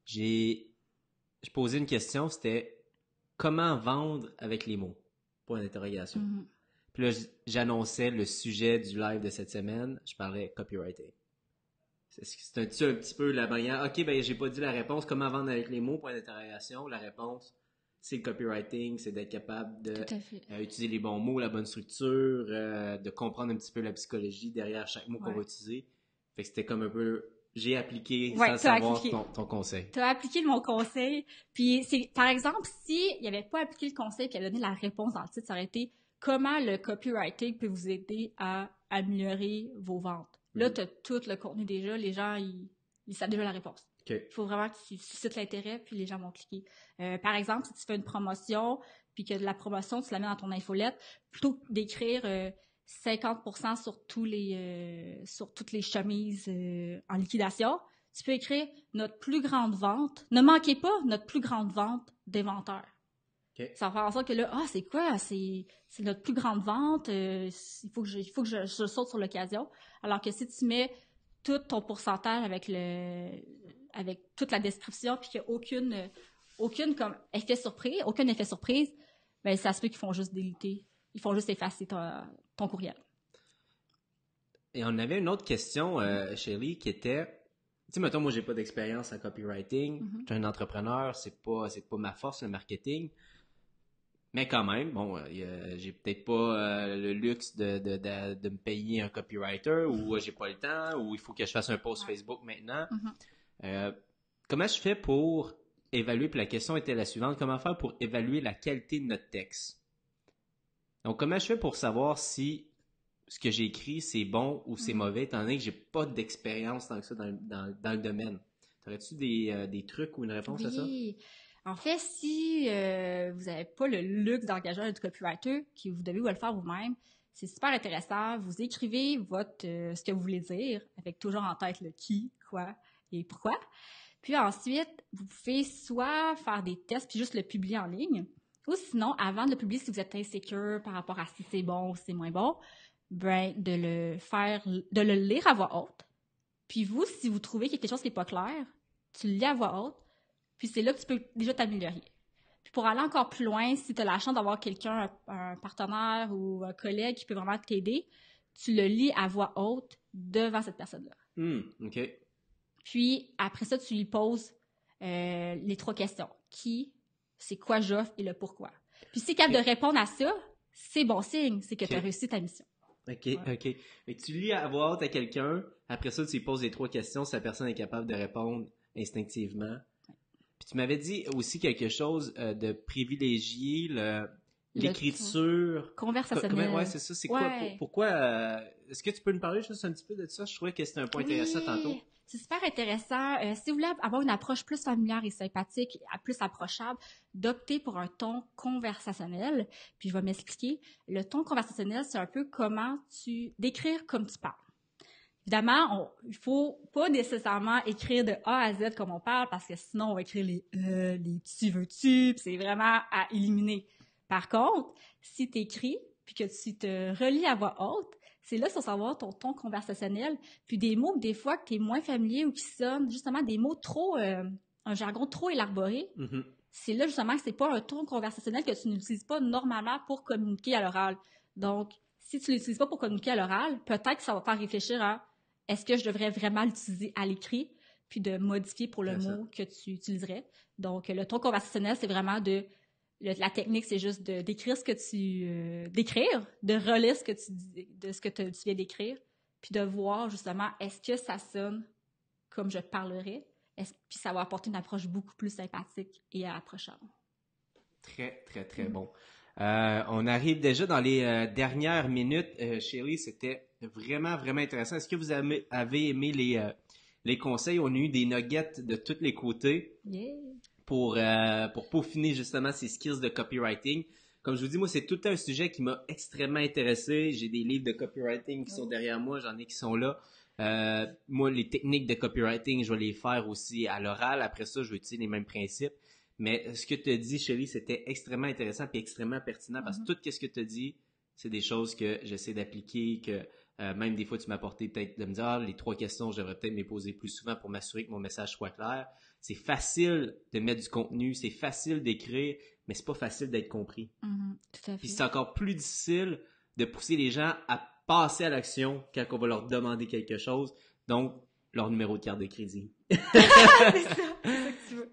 Je posais une question, c'était comment vendre avec les mots? Point d'interrogation. Mm-hmm. Puis là, j'annonçais le sujet du live de cette semaine. Je parlais copywriting. C'est un petit peu la manière. OK, j'ai pas dit la réponse. Comment vendre avec les mots? Point d'interrogation. La réponse, c'est le copywriting, c'est d'être capable d'utiliser les bons mots, la bonne structure, de comprendre un petit peu la psychologie derrière chaque mot qu'on va utiliser. Fait que c'était comme un peu... J'ai appliqué sans savoir ton conseil. Tu as appliqué mon conseil. Puis, par exemple, s'il n'y avait pas appliqué le conseil et qu'il a donné la réponse dans le titre, ça aurait été comment le copywriting peut vous aider à améliorer vos ventes. Là, tu as tout le contenu déjà. Les gens, ils savent déjà la réponse. Okay. Il faut vraiment que tu suscites l'intérêt, puis les gens vont cliquer. Par exemple, si tu fais une promotion, puis que la promotion, tu la mets dans ton infolette, plutôt que d'écrire 50% sur toutes les chemises en liquidation, tu peux écrire notre plus grande vente. Ne manquez pas notre plus grande vente d'inventaire. Okay. Ça va faire en sorte que là, c'est quoi? C'est notre plus grande vente. Il faut que je saute sur l'occasion. Alors que si tu mets tout ton pourcentage avec toute la description, puis qu'il n'y a aucun effet surprise, ben ça se peut qu'ils font juste déliter. Ils font juste effacer ton courriel. Et on avait une autre question, Shelley, qui était, tu sais, mettons, moi, j'ai pas d'expérience en copywriting. Je suis un entrepreneur, c'est pas ma force, le marketing. Mais quand même, bon, j'ai peut-être pas le luxe de me payer un copywriter ou j'ai pas le temps ou il faut que je fasse un post Facebook maintenant. Comment je fais pour évaluer, puis la question était la suivante, comment faire pour évaluer la qualité de notre texte? Donc, comment je fais pour savoir si ce que j'ai écrit, c'est bon ou c'est mauvais, étant donné que j'ai pas d'expérience tant que ça dans le domaine? T'aurais-tu des trucs ou une réponse à ça? Oui. En fait, si vous n'avez pas le luxe d'engager un copywriter, que vous devez le faire vous-même, c'est super intéressant. Vous écrivez ce que vous voulez dire, avec toujours en tête le qui, quoi et pourquoi. Puis ensuite, vous pouvez soit faire des tests puis juste le publier en ligne, ou sinon, avant de le publier, si vous êtes insécure par rapport à si c'est bon ou si c'est moins bon, ben, de le lire à voix haute. Puis vous, si vous trouvez qu'il y a quelque chose qui n'est pas clair, tu le lis à voix haute. Puis c'est là que tu peux déjà t'améliorer. Puis pour aller encore plus loin, si tu as la chance d'avoir quelqu'un, un partenaire ou un collègue qui peut vraiment t'aider, tu le lis à voix haute devant cette personne-là. OK. Puis après ça, tu lui poses les 3 questions. Qui, c'est quoi j'offre et le pourquoi. Puis si tu es capable de répondre à ça, c'est bon signe, c'est que tu as réussi ta mission. OK. Mais tu lis à voix haute à quelqu'un, après ça, tu lui poses les 3 questions, si la personne est capable de répondre instinctivement. Puis tu m'avais dit aussi quelque chose de privilégier l'écriture conversationnelle. Ouais, c'est ça. C'est quoi? Pourquoi? Est-ce que tu peux nous parler juste un petit peu de ça? Je trouvais que c'était un point intéressant tantôt. C'est super intéressant. Si vous voulez avoir une approche plus familière et sympathique, plus approchable, d'opter pour un ton conversationnel. Puis je vais m'expliquer. Le ton conversationnel, c'est un peu comment décrire comme tu parles. Évidemment, il faut pas nécessairement écrire de A à Z comme on parle, parce que sinon on va écrire les tu veux-tu, puis c'est vraiment à éliminer. Par contre, si tu écris, puis que tu te relis à voix haute, c'est là sur savoir ton ton conversationnel, puis des mots des fois que tu es moins familier ou qui sonnent justement des mots trop, un jargon trop élaboré. Mm-hmm. C'est là justement que c'est pas un ton conversationnel que tu n'utilises pas normalement pour communiquer à l'oral. Donc, si tu l'utilises pas pour communiquer à l'oral, peut-être que ça va te faire réfléchir à est-ce que je devrais vraiment l'utiliser à l'écrit, puis de modifier pour le mot que tu utiliserais. Donc, le ton conversationnel, c'est vraiment la technique, c'est juste d'écrire ce que d'écrire, de relire ce que tu viens d'écrire, puis de voir justement, est-ce que ça sonne comme je parlerais, puis ça va apporter une approche beaucoup plus sympathique et approchable. Très, très, très bon. On arrive déjà dans les dernières minutes. Shelley, c'était vraiment, vraiment intéressant. Est-ce que vous avez aimé les conseils? On a eu des nuggets de tous les côtés. Yeah. Pour peaufiner justement ces skills de copywriting. Comme je vous dis, moi, c'est tout un sujet qui m'a extrêmement intéressé. J'ai des livres de copywriting qui sont derrière moi, j'en ai qui sont là. Moi, les techniques de copywriting, je vais les faire aussi à l'oral. Après ça, je vais utiliser les mêmes principes. Mais ce que tu as dit, Shelley, c'était extrêmement intéressant et extrêmement pertinent parce que tout ce que tu as dit, c'est des choses que j'essaie d'appliquer, que même des fois, tu m'as apporté peut-être de me dire les 3 questions, je devrais peut-être me les poser plus souvent pour m'assurer que mon message soit clair. C'est facile de mettre du contenu, c'est facile d'écrire, mais c'est pas facile d'être compris. Tout à fait. Puis c'est encore plus difficile de pousser les gens à passer à l'action quand on va leur demander quelque chose. Donc, leur numéro de carte de crédit. C'est ça que tu veux.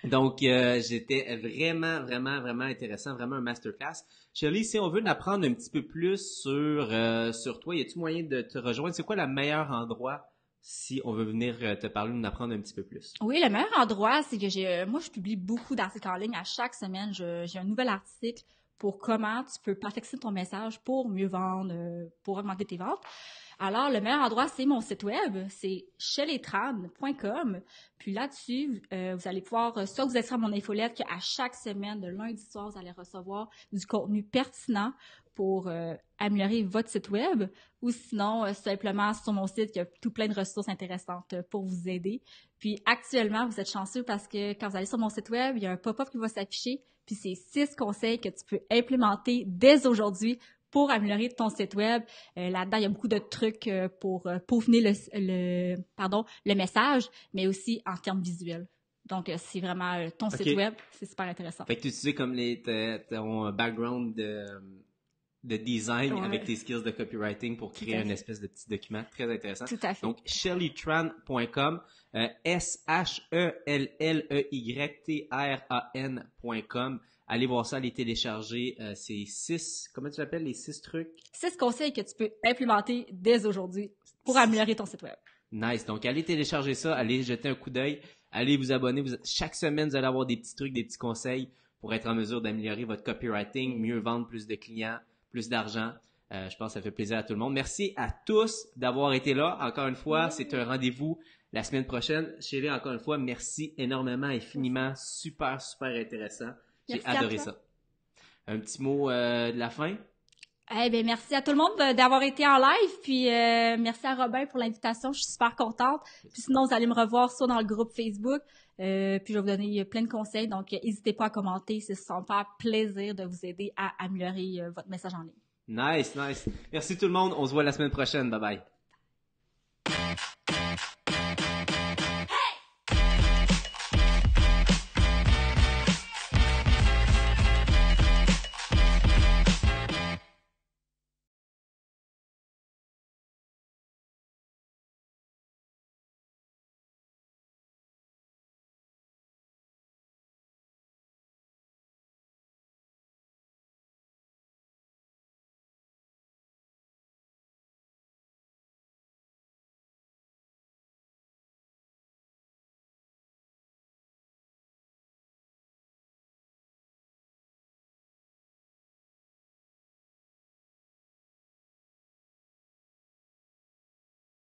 Donc, j'étais vraiment, vraiment, vraiment intéressant, vraiment un masterclass. Shelley, si on veut en apprendre un petit peu plus sur toi, y a-t-il moyen de te rejoindre? C'est quoi le meilleur endroit si on veut venir te parler ou en apprendre un petit peu plus? Oui, le meilleur endroit, c'est que moi, je publie beaucoup d'articles en ligne. À chaque semaine, j'ai un nouvel article pour comment tu peux perfectionner ton message pour mieux vendre, pour augmenter tes ventes. Alors, le meilleur endroit, c'est mon site web, c'est shelleytran.com. Puis là-dessus, vous allez pouvoir, soit vous inscrire à mon infolette qu'à chaque semaine, de lundi soir, vous allez recevoir du contenu pertinent pour améliorer votre site web, ou sinon, simplement sur mon site, il y a tout plein de ressources intéressantes pour vous aider. Puis actuellement, vous êtes chanceux parce que quand vous allez sur mon site web, il y a un pop-up qui va s'afficher, puis c'est 6 conseils que tu peux implémenter dès aujourd'hui pour améliorer ton site web. Là-dedans, il y a beaucoup de trucs pour peaufiner le message, mais aussi en termes visuels. Donc, c'est vraiment ton site web, c'est super intéressant. Fait que tu utilises comme ton background de design avec tes skills de copywriting pour créer une espèce de petit document très intéressant. Tout à fait. Donc, shelleytran.com, shelleytran.com. Allez voir ça, allez télécharger ces 6, comment tu l'appelles, les 6 trucs? 6 conseils que tu peux implémenter dès aujourd'hui pour améliorer ton site web. Nice. Donc, allez télécharger ça, allez jeter un coup d'œil, allez vous abonner. Chaque semaine, vous allez avoir des petits trucs, des petits conseils pour être en mesure d'améliorer votre copywriting, mieux vendre plus de clients, plus d'argent. Je pense que ça fait plaisir à tout le monde. Merci à tous d'avoir été là. Encore une fois, c'est un rendez-vous la semaine prochaine. Shelley, encore une fois, merci énormément, infiniment. Super, super intéressant. J'ai adoré ça. Un petit mot de la fin? Eh bien, merci à tout le monde d'avoir été en live, puis merci à Robin pour l'invitation, je suis super contente. Puis sinon, vous allez me revoir soit dans le groupe Facebook, puis je vais vous donner plein de conseils, donc n'hésitez pas à commenter, c'est super plaisir de vous aider à améliorer votre message en ligne. Nice, nice. Merci tout le monde, on se voit la semaine prochaine, bye bye.